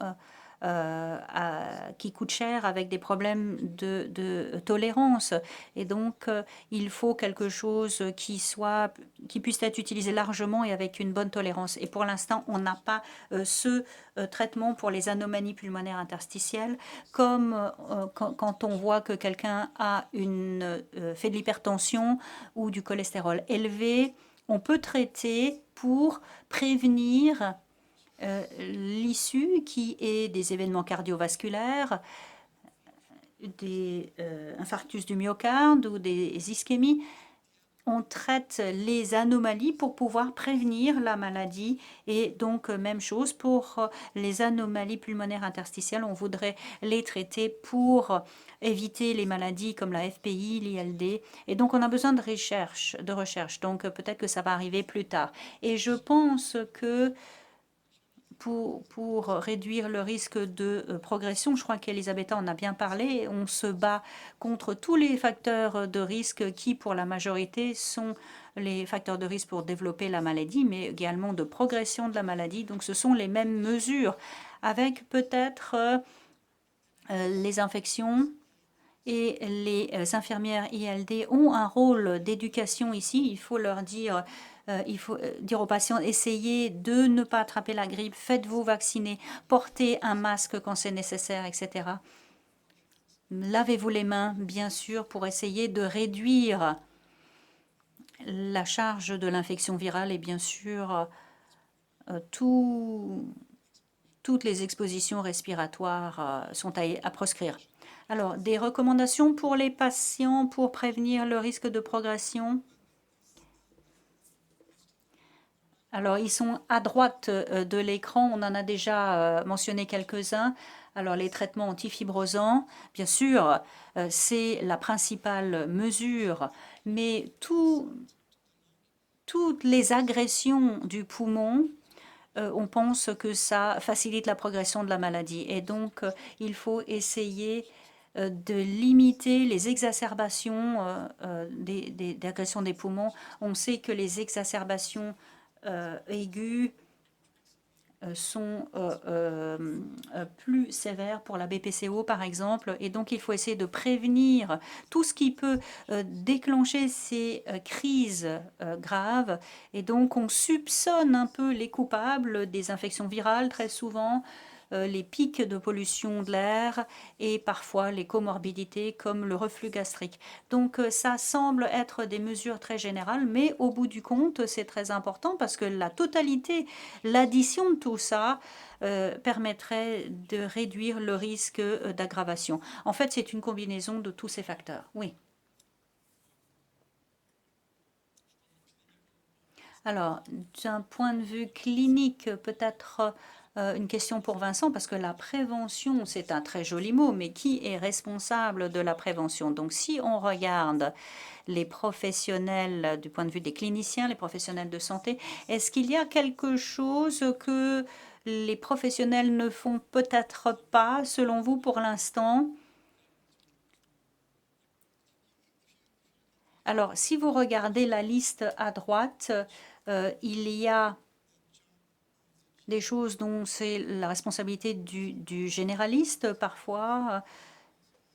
qui coûte cher avec des problèmes de tolérance. Et donc, il faut quelque chose qui puisse être utilisé largement et avec une bonne tolérance. Et pour l'instant, on n'a pas ce traitement pour les anomalies pulmonaires interstitielles, comme quand on voit que quelqu'un a fait de l'hypertension ou du cholestérol élevé. On peut traiter pour prévenir l'issue qui est des événements cardiovasculaires, infarctus du myocarde ou des ischémies, on traite les anomalies pour pouvoir prévenir la maladie. Et donc, même chose pour les anomalies pulmonaires interstitielles. On voudrait les traiter pour éviter les maladies comme la FPI, l'ILD. Et donc, on a besoin de recherche. Donc, peut-être que ça va arriver plus tard. Et je pense que pour réduire le risque de progression, je crois qu'Elisabetta en a bien parlé, on se bat contre tous les facteurs de risque qui, pour la majorité, sont les facteurs de risque pour développer la maladie, mais également de progression de la maladie. Donc ce sont les mêmes mesures, avec peut-être les infections. Et les infirmières ILD ont un rôle d'éducation ici. Il faut leur dire il faut dire aux patients, essayez de ne pas attraper la grippe, faites-vous vacciner, portez un masque quand c'est nécessaire, etc. Lavez-vous les mains, bien sûr, pour essayer de réduire la charge de l'infection virale et bien sûr toutes les expositions respiratoires sont à proscrire. Alors, des recommandations pour les patients pour prévenir le risque de progression. Alors, ils sont à droite de l'écran. On en a déjà mentionné quelques-uns. Alors, les traitements antifibrosants, bien sûr, c'est la principale mesure, mais toutes les agressions du poumon, on pense que ça facilite la progression de la maladie. Et donc, il faut essayer de limiter les exacerbations d'agression des poumons. On sait que les exacerbations aiguës sont plus sévères pour la BPCO, par exemple. Et donc, il faut essayer de prévenir tout ce qui peut déclencher ces crises graves. Et donc, on soupçonne un peu les coupables des infections virales, très souvent, les pics de pollution de l'air et parfois les comorbidités comme le reflux gastrique. Donc ça semble être des mesures très générales, mais au bout du compte, c'est très important parce que la totalité, l'addition de tout ça permettrait de réduire le risque d'aggravation. En fait, c'est une combinaison de tous ces facteurs. Oui. Alors, d'un point de vue clinique, peut-être une question pour Vincent, parce que la prévention, c'est un très joli mot, mais qui est responsable de la prévention? Donc, si on regarde les professionnels du point de vue des cliniciens, les professionnels de santé, est-ce qu'il y a quelque chose que les professionnels ne font peut-être pas, selon vous, pour l'instant? Alors, si vous regardez la liste à droite, il y a des choses dont c'est la responsabilité du généraliste parfois,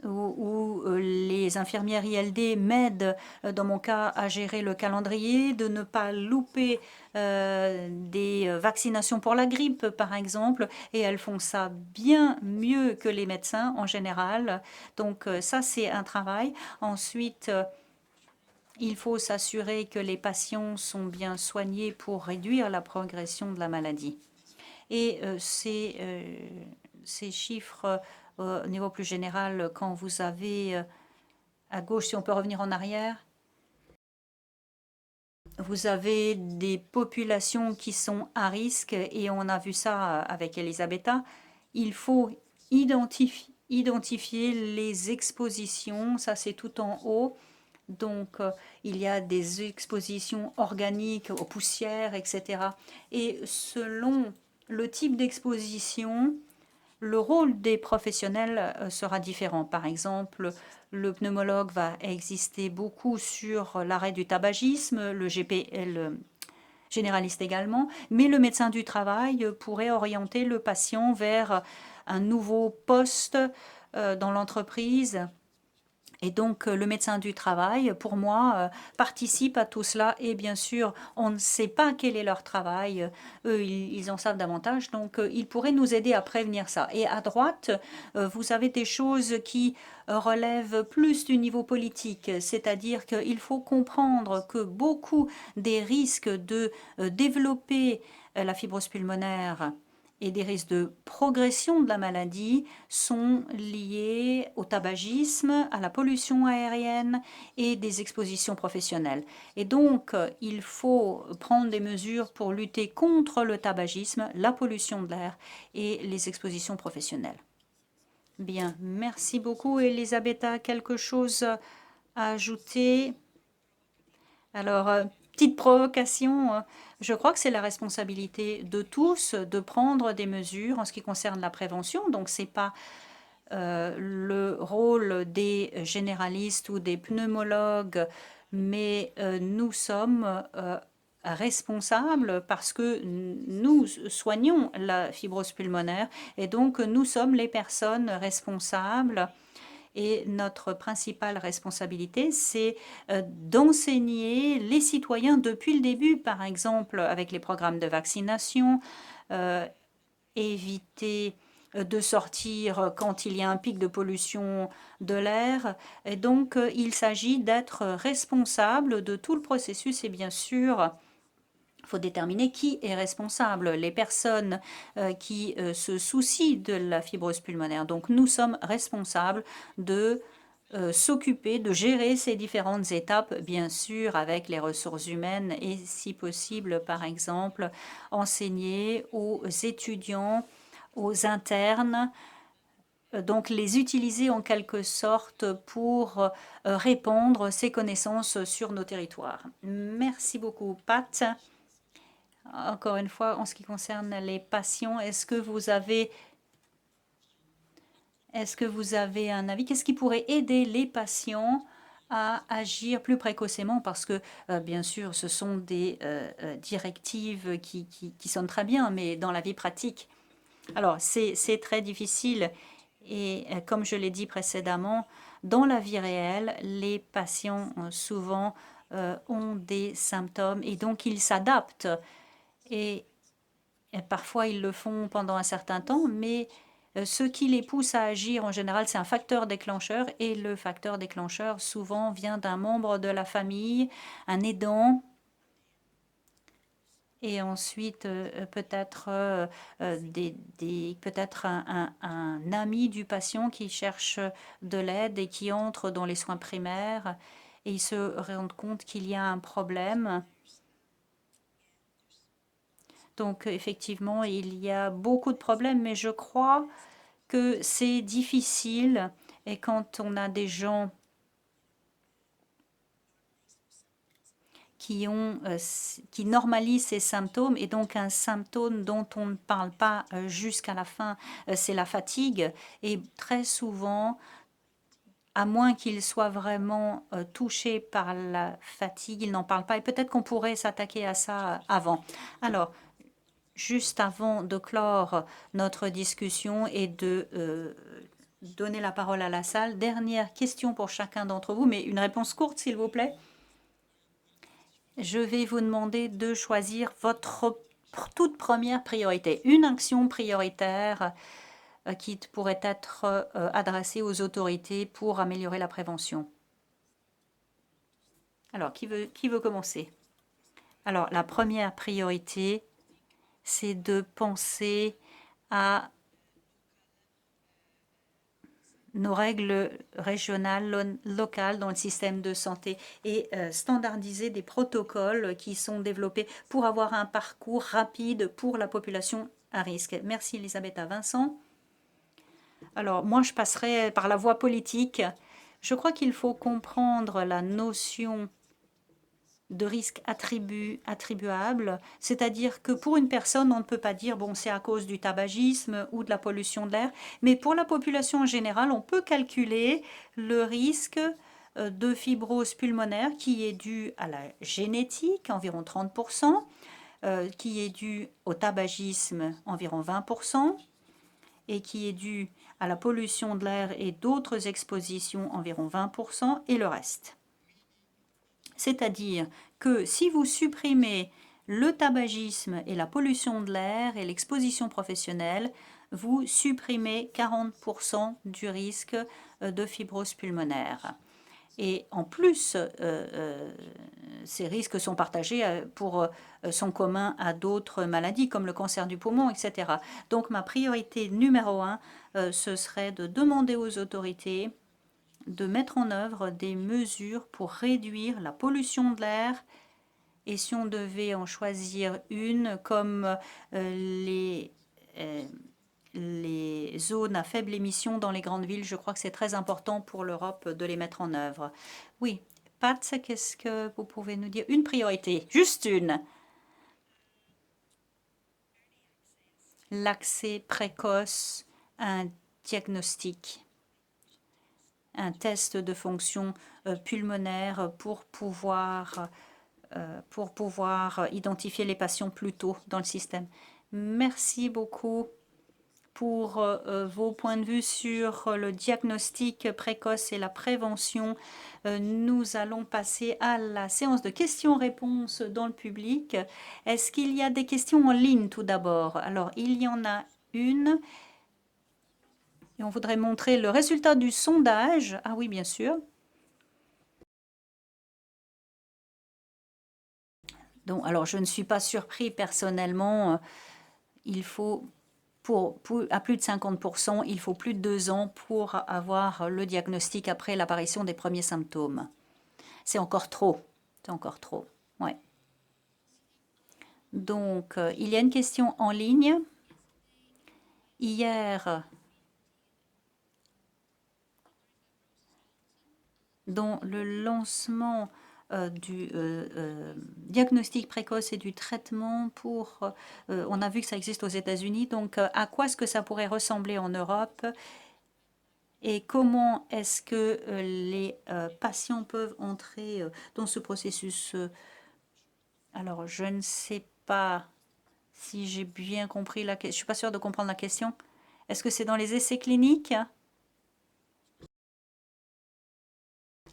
où les infirmières ILD m'aident, dans mon cas, à gérer le calendrier, de ne pas louper des vaccinations pour la grippe, par exemple, et elles font ça bien mieux que les médecins en général. Donc ça, c'est un travail. Ensuite, il faut s'assurer que les patients sont bien soignés pour réduire la progression de la maladie. Et ces chiffres au niveau plus général, quand vous avez à gauche, si on peut revenir en arrière, vous avez des populations qui sont à risque et on a vu ça avec Elisabetta. Il faut identifier les expositions, ça c'est tout en haut. Donc, il y a des expositions organiques aux poussières, etc. Et selon le type d'exposition, le rôle des professionnels sera différent. Par exemple, le pneumologue va exister beaucoup sur l'arrêt du tabagisme, le généraliste également, mais le médecin du travail pourrait orienter le patient vers un nouveau poste dans l'entreprise. Et donc, le médecin du travail, pour moi, participe à tout cela. Et bien sûr, on ne sait pas quel est leur travail. Eux, ils en savent davantage. Donc, ils pourraient nous aider à prévenir ça. Et à droite, vous avez des choses qui relèvent plus du niveau politique. C'est-à-dire qu'il faut comprendre que beaucoup des risques de développer la fibrose pulmonaire et des risques de progression de la maladie sont liés au tabagisme, à la pollution aérienne et des expositions professionnelles. Et donc, il faut prendre des mesures pour lutter contre le tabagisme, la pollution de l'air et les expositions professionnelles. Bien, merci beaucoup. Elisabetta, quelque chose à ajouter? Alors, petite provocation, je crois que c'est la responsabilité de tous de prendre des mesures en ce qui concerne la prévention. Donc, ce n'est pas le rôle des généralistes ou des pneumologues, mais nous sommes responsables parce que nous soignons la fibrose pulmonaire et donc nous sommes les personnes responsables. Et notre principale responsabilité, c'est d'enseigner les citoyens depuis le début, par exemple avec les programmes de vaccination, éviter de sortir quand il y a un pic de pollution de l'air. Et donc, il s'agit d'être responsable de tout le processus et bien sûr, il faut déterminer qui est responsable, les personnes qui se soucient de la fibrose pulmonaire. Donc nous sommes responsables de s'occuper, de gérer ces différentes étapes, bien sûr, avec les ressources humaines et si possible, par exemple, enseigner aux étudiants, aux internes, donc les utiliser en quelque sorte pour répandre ces connaissances sur nos territoires. Merci beaucoup, Pat. Encore une fois, en ce qui concerne les patients, est-ce que vous avez un avis? Qu'est-ce qui pourrait aider les patients à agir plus précocement? Parce que, bien sûr, ce sont des directives qui sonnent très bien, mais dans la vie pratique, alors c'est très difficile. Et comme je l'ai dit précédemment, dans la vie réelle, les patients souvent ont des symptômes et donc ils s'adaptent. Et parfois, ils le font pendant un certain temps, mais ce qui les pousse à agir, en général, c'est un facteur déclencheur. Et le facteur déclencheur, souvent, vient d'un membre de la famille, un aidant. Et ensuite, peut-être peut-être un ami du patient qui cherche de l'aide et qui entre dans les soins primaires. Et ils se rendent compte qu'il y a un problème. Donc effectivement, il y a beaucoup de problèmes, mais je crois que c'est difficile. Et quand on a des gens qui normalisent ces symptômes, et donc un symptôme dont on ne parle pas jusqu'à la fin, c'est la fatigue. Et très souvent, à moins qu'ils soient vraiment touchés par la fatigue, ils n'en parlent pas. Et peut-être qu'on pourrait s'attaquer à ça avant. Alors, juste avant de clore notre discussion et de donner la parole à la salle, dernière question pour chacun d'entre vous, mais une réponse courte, s'il vous plaît. Je vais vous demander de choisir votre toute première priorité, une action prioritaire qui pourrait être adressée aux autorités pour améliorer la prévention. Alors, qui veut commencer? Alors, la première priorité, c'est de penser à nos règles régionales, locales dans le système de santé et standardiser des protocoles qui sont développés pour avoir un parcours rapide pour la population à risque. Merci Elisabetta. Vincent? Alors moi je passerai par la voie politique. Je crois qu'il faut comprendre la notion de risque attribuable, c'est-à-dire que pour une personne, on ne peut pas dire bon c'est à cause du tabagisme ou de la pollution de l'air, mais pour la population en général, on peut calculer le risque de fibrose pulmonaire qui est dû à la génétique, environ 30%, qui est dû au tabagisme, environ 20%, et qui est dû à la pollution de l'air et d'autres expositions, environ 20%, et le reste. C'est-à-dire que si vous supprimez le tabagisme et la pollution de l'air et l'exposition professionnelle, vous supprimez 40% du risque de fibrose pulmonaire. Et en plus, ces risques sont partagés sont communs à d'autres maladies comme le cancer du poumon, etc. Donc ma priorité numéro 1, ce serait de demander aux autorités de mettre en œuvre des mesures pour réduire la pollution de l'air. Et si on devait en choisir une, comme les zones à faible émission dans les grandes villes, je crois que c'est très important pour l'Europe de les mettre en œuvre. Oui, Pat, qu'est-ce que vous pouvez nous dire? Une priorité, juste une. L'accès précoce à un diagnostic, un test de fonction pulmonaire pour pouvoir identifier les patients plus tôt dans le système. Merci beaucoup pour vos points de vue sur le diagnostic précoce et la prévention. Nous allons passer à la séance de questions-réponses dans le public. Est-ce qu'il y a des questions en ligne tout d'abord? Alors, il y en a une. Et on voudrait montrer le résultat du sondage. Ah oui, bien sûr. Donc, alors, je ne suis pas surpris personnellement. Il faut, à plus de 50%, il faut plus de 2 ans pour avoir le diagnostic après l'apparition des premiers symptômes. C'est encore trop. C'est encore trop. Ouais. Donc, il y a une question en ligne. Hier, dans le lancement du diagnostic précoce et du traitement on a vu que ça existe aux États-Unis, donc à quoi est-ce que ça pourrait ressembler en Europe et comment est-ce que les patients peuvent entrer dans ce processus? Alors, je ne sais pas si j'ai bien compris la question. Je ne suis pas sûre de comprendre la question. Est-ce que c'est dans les essais cliniques?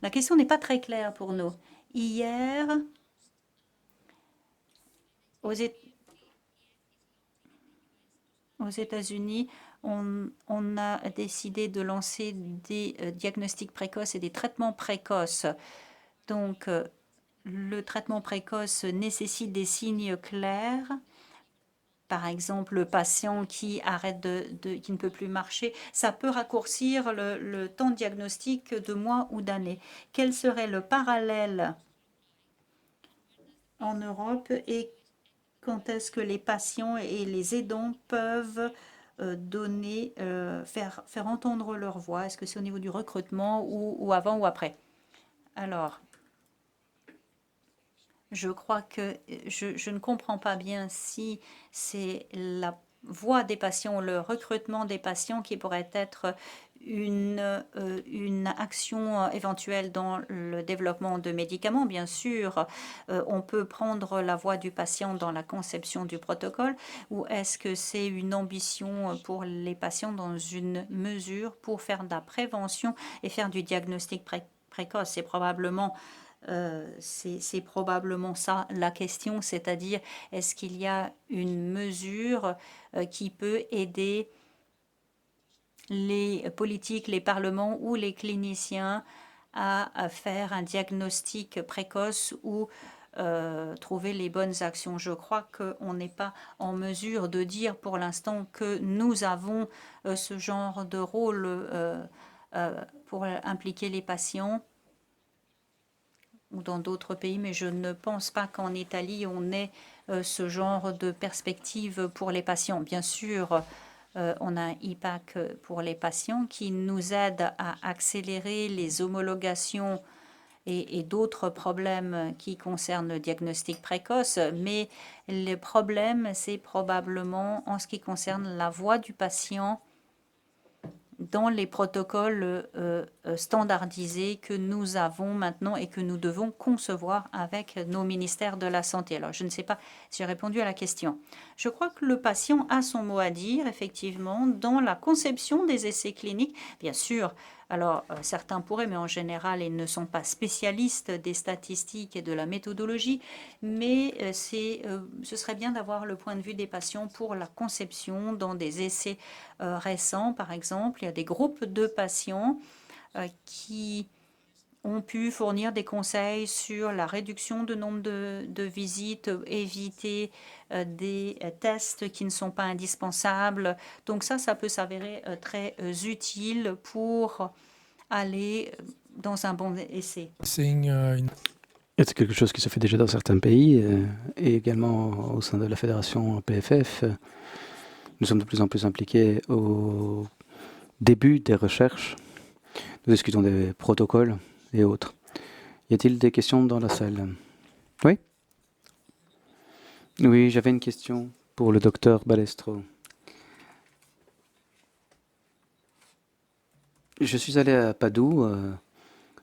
La question n'est pas très claire pour nous. Hier, aux États-Unis, on a décidé de lancer des diagnostics précoces et des traitements précoces. Donc, le traitement précoce nécessite des signes clairs. Par exemple, le patient qui qui ne peut plus marcher, ça peut raccourcir le temps de diagnostic de mois ou d'années. Quel serait le parallèle en Europe et quand est-ce que les patients et les aidants peuvent faire entendre leur voix? Est-ce que c'est au niveau du recrutement ou avant ou après? Alors, je crois que je ne comprends pas bien si c'est la voix des patients, le recrutement des patients qui pourrait être une action éventuelle dans le développement de médicaments. Bien sûr, on peut prendre la voix du patient dans la conception du protocole, ou est-ce que c'est une ambition pour les patients dans une mesure pour faire de la prévention et faire du diagnostic précoce? C'est probablement ça la question, c'est-à-dire est-ce qu'il y a une mesure qui peut aider les politiques, les parlements ou les cliniciens à faire un diagnostic précoce ou trouver les bonnes actions. Je crois qu'on n'est pas en mesure de dire pour l'instant que nous avons ce genre de rôle pour impliquer les patients ou dans d'autres pays, mais je ne pense pas qu'en Italie, on ait ce genre de perspective pour les patients. Bien sûr, on a un IPAC pour les patients qui nous aide à accélérer les homologations et d'autres problèmes qui concernent le diagnostic précoce, mais le problème, c'est probablement en ce qui concerne la voix du patient dans les protocoles standardisés que nous avons maintenant et que nous devons concevoir avec nos ministères de la Santé. Alors, je ne sais pas si j'ai répondu à la question. Je crois que le patient a son mot à dire, effectivement, dans la conception des essais cliniques. Bien sûr, alors certains pourraient, mais en général, ils ne sont pas spécialistes des statistiques et de la méthodologie, mais ce serait bien d'avoir le point de vue des patients pour la conception dans des essais récents, par exemple. Il y a des groupes de patients qui ont pu fournir des conseils sur la réduction du nombre de visites, éviter des tests qui ne sont pas indispensables. Donc ça peut s'avérer très utile pour aller dans un bon essai.
Et c'est quelque chose qui se fait déjà dans certains pays et également au sein de la fédération PFF. Nous sommes de plus en plus impliqués au début des recherches. Nous discutons des protocoles et autres. Y a-t-il des questions dans la salle? Oui? Oui, j'avais une question pour le docteur Balestro. Je suis allé à Padoue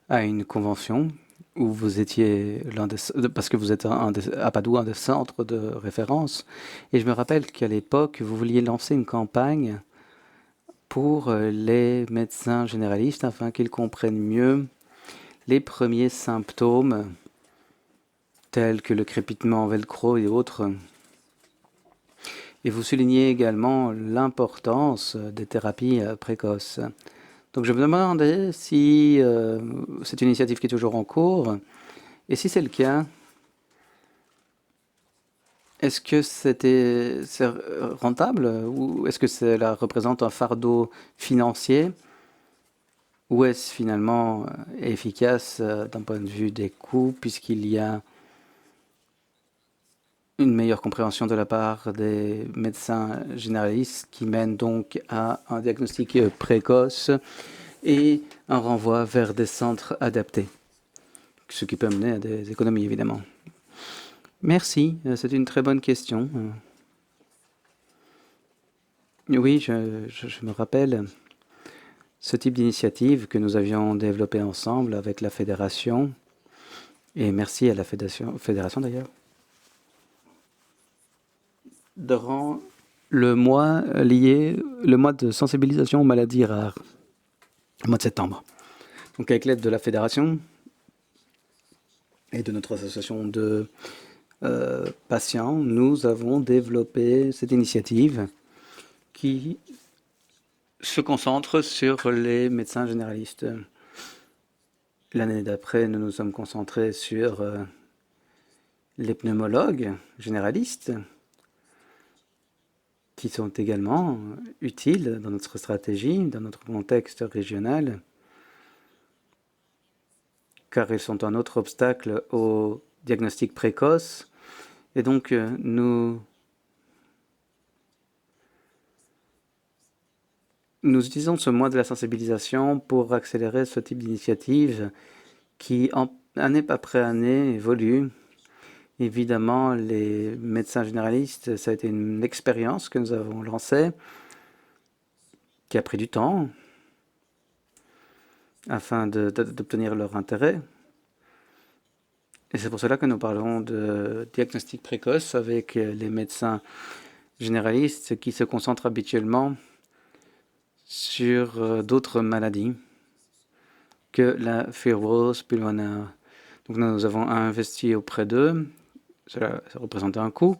à une convention où vous étiez parce que vous êtes à Padoue un des centres de référence. Et je me rappelle qu'à l'époque, vous vouliez lancer une campagne pour les médecins généralistes afin qu'ils comprennent mieux les premiers symptômes tels que le crépitement velcro et autres. Et vous soulignez également l'importance des thérapies précoces. Donc je me demandais si c'est une initiative qui est toujours en cours, et si c'est le cas, est-ce que c'est rentable, ou est-ce que cela représente un fardeau financier, ou est-ce finalement efficace d'un point de vue des coûts, puisqu'il y a une meilleure compréhension de la part des médecins généralistes qui mènent donc à un diagnostic précoce et un renvoi vers des centres adaptés, ce qui peut mener à des économies évidemment. Merci, c'est une très bonne question. Oui, je me rappelle ce type d'initiative que nous avions développé ensemble avec la fédération, et merci à la fédération d'ailleurs. Durant le mois de sensibilisation aux maladies rares, le mois de septembre. Donc avec l'aide de la fédération et de notre association de patients, nous avons développé cette initiative qui se concentre sur les médecins généralistes. L'année d'après, nous nous sommes concentrés sur les pneumologues généralistes, qui sont également utiles dans notre stratégie, dans notre contexte régional, car ils sont un autre obstacle au diagnostic précoce. Et donc, nous utilisons ce mois de la sensibilisation pour accélérer ce type d'initiative qui, année après année, évolue. Évidemment, les médecins généralistes, ça a été une expérience que nous avons lancée, qui a pris du temps, afin d'obtenir leur intérêt. Et c'est pour cela que nous parlons de diagnostic précoce avec les médecins généralistes qui se concentrent habituellement sur d'autres maladies que la fibrose pulmonaire. Donc nous avons investi auprès d'eux. Ça représente un coût.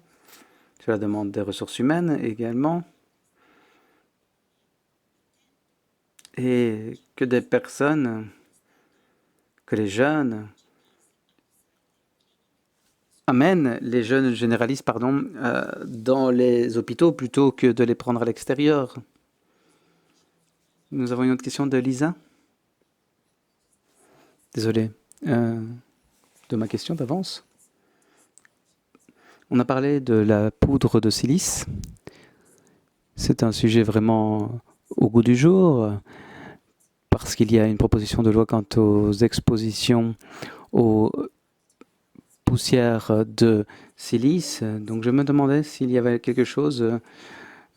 Cela demande des ressources humaines également. Et que des personnes, que les jeunes amènent les jeunes généralistes dans les hôpitaux plutôt que de les prendre à l'extérieur. Nous avons une autre question de Lisa. Désolé de ma question d'avance. On a parlé de la poudre de silice. C'est un sujet vraiment au goût du jour parce qu'il y a une proposition de loi quant aux expositions aux poussières de silice. Donc je me demandais s'il y avait quelque chose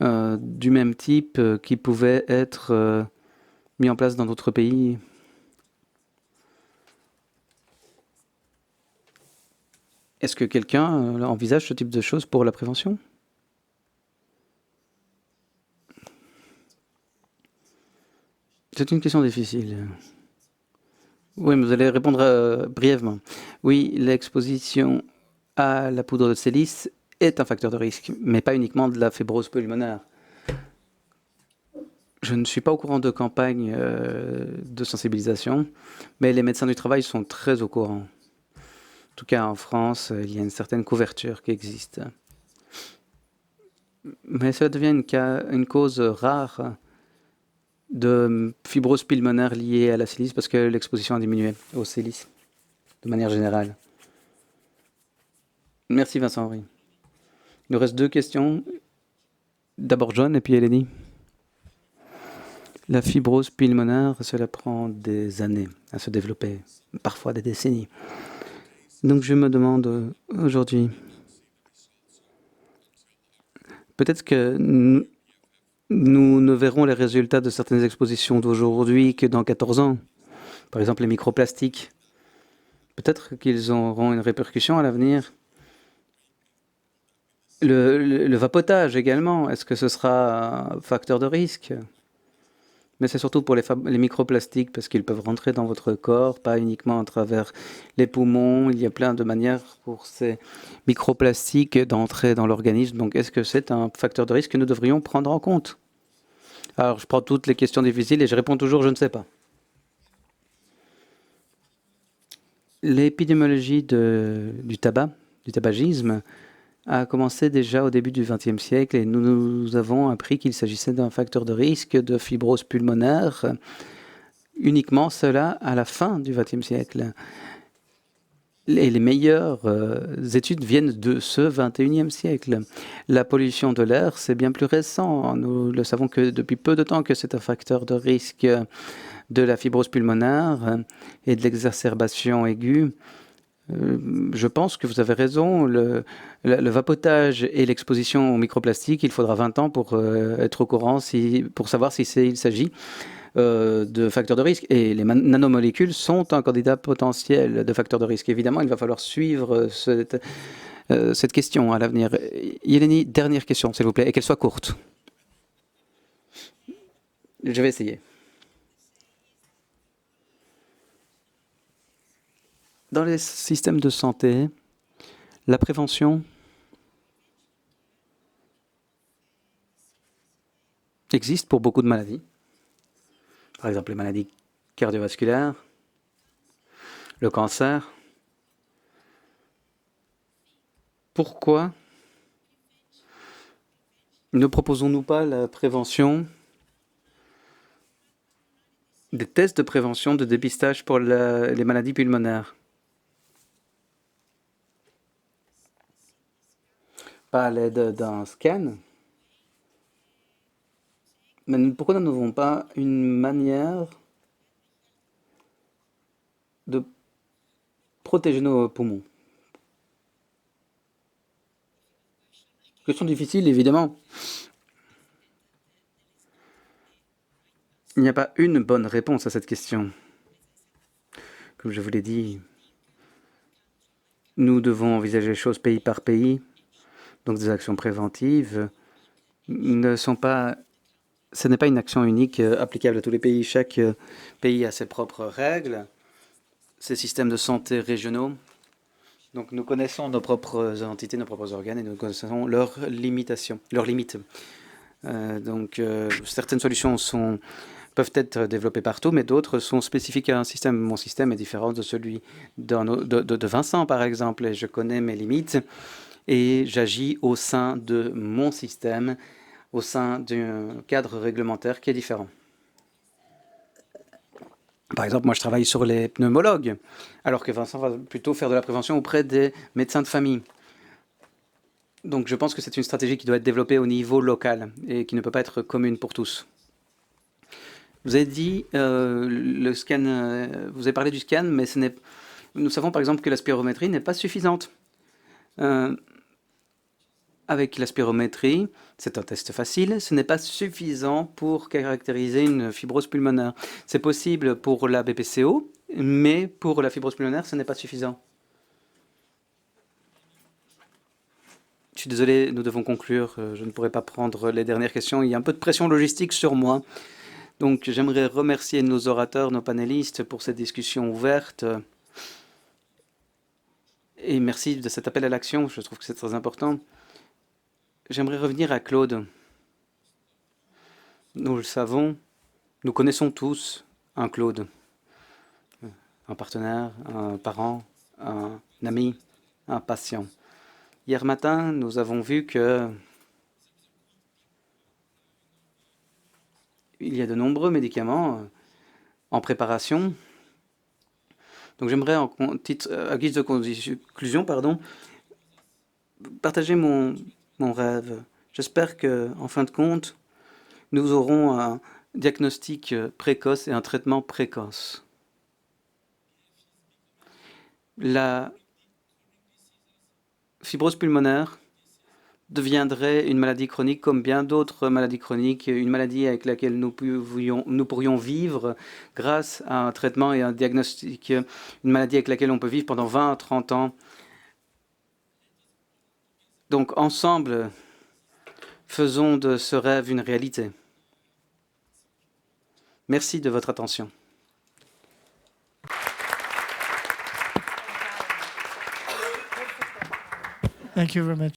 du même type qui pouvait être mis en place dans d'autres pays. Est-ce que quelqu'un envisage ce type de choses pour la prévention? C'est une question difficile. Oui, mais vous allez répondre brièvement. Oui, l'exposition à la poudre de silice est un facteur de risque, mais pas uniquement de la fibrose pulmonaire. Je ne suis pas au courant de campagne de sensibilisation, mais les médecins du travail sont très au courant. En tout cas, en France, il y a une certaine couverture qui existe. Mais cela devient une cause rare de fibrose pulmonaire liée à la silice parce que l'exposition a diminué au silice, de manière générale. Merci Vincent Henry. Il nous reste 2 questions. D'abord John et puis Eleni. La fibrose pulmonaire, cela prend des années à se développer, parfois des décennies. Donc je me demande aujourd'hui, peut-être que nous ne verrons les résultats de certaines expositions d'aujourd'hui que dans 14 ans. Par exemple les microplastiques. Peut-être qu'ils auront une répercussion à l'avenir. Le vapotage également, est-ce que ce sera un facteur de risque? Mais c'est surtout pour les microplastiques, parce qu'ils peuvent rentrer dans votre corps, pas uniquement à travers les poumons. Il y a plein de manières pour ces microplastiques d'entrer dans l'organisme. Donc, est-ce que c'est un facteur de risque que nous devrions prendre en compte? Alors, je prends toutes les questions difficiles et je réponds toujours, je ne sais pas. L'épidémiologie du tabac, du tabagisme, a commencé déjà au début du XXe siècle et nous avons appris qu'il s'agissait d'un facteur de risque de fibrose pulmonaire, uniquement cela à la fin du XXe siècle. Et les meilleures études viennent de ce XXIe siècle. La pollution de l'air, c'est bien plus récent. Nous le savons que depuis peu de temps que c'est un facteur de risque de la fibrose pulmonaire et de l'exacerbation aiguë. Je pense que vous avez raison. Le vapotage et l'exposition aux microplastiques, il faudra 20 ans pour être au courant, pour savoir il s'agit de facteurs de risque. Et les nanomolécules sont un candidat potentiel de facteurs de risque. Évidemment, il va falloir suivre cette question à l'avenir. Yeleni, dernière question, s'il vous plaît, et qu'elle soit courte. Je vais essayer. Dans les systèmes de santé, la prévention existe pour beaucoup de maladies. Par exemple, les maladies cardiovasculaires, le cancer. Pourquoi ne proposons-nous pas la prévention, des tests de prévention de dépistage pour les maladies pulmonaires? Pas à l'aide d'un scan. Mais pourquoi nous n'avons pas une manière de protéger nos poumons? Question difficile, évidemment. Il n'y a pas une bonne réponse à cette question. Comme je vous l'ai dit, nous devons envisager les choses pays par pays. Donc des actions préventives ce n'est pas une action unique applicable à tous les pays. Chaque pays a ses propres règles, ses systèmes de santé régionaux. Donc nous connaissons nos propres entités, nos propres organes et nous connaissons leurs limitations, leurs limites. Certaines solutions peuvent être développées partout, mais d'autres sont spécifiques à un système. Mon système est différent de celui de Vincent, par exemple, et je connais mes limites. Et j'agis au sein de mon système, au sein d'un cadre réglementaire qui est différent. Par exemple, moi, je travaille sur les pneumologues, alors que Vincent va plutôt faire de la prévention auprès des médecins de famille. Donc, je pense que c'est une stratégie qui doit être développée au niveau local et qui ne peut pas être commune pour tous. Vous avez dit le scan, vous avez parlé du scan, mais nous savons par exemple que la spirométrie n'est pas suffisante. Avec la spirométrie, c'est un test facile, ce n'est pas suffisant pour caractériser une fibrose pulmonaire. C'est possible pour la BPCO, mais pour la fibrose pulmonaire, ce n'est pas suffisant. Je suis désolé, nous devons conclure. Je ne pourrai pas prendre les dernières questions. Il y a un peu de pression logistique sur moi. Donc j'aimerais remercier nos orateurs, nos panélistes pour cette discussion ouverte. Et merci de cet appel à l'action, je trouve que c'est très important. J'aimerais revenir à Claude. Nous le savons, nous connaissons tous un Claude, un partenaire, un parent, un ami, un patient. Hier matin, nous avons vu que il y a de nombreux médicaments en préparation. Donc j'aimerais, à guise de conclusion, partager mon rêve. J'espère qu'en fin de compte, nous aurons un diagnostic précoce et un traitement précoce. La fibrose pulmonaire deviendrait une maladie chronique comme bien d'autres maladies chroniques, une maladie avec laquelle nous pourrions vivre grâce à un traitement et un diagnostic, une maladie avec laquelle on peut vivre pendant 20 à 30 ans. Donc ensemble, faisons de ce rêve une réalité. Merci de votre attention.
Thank you very much.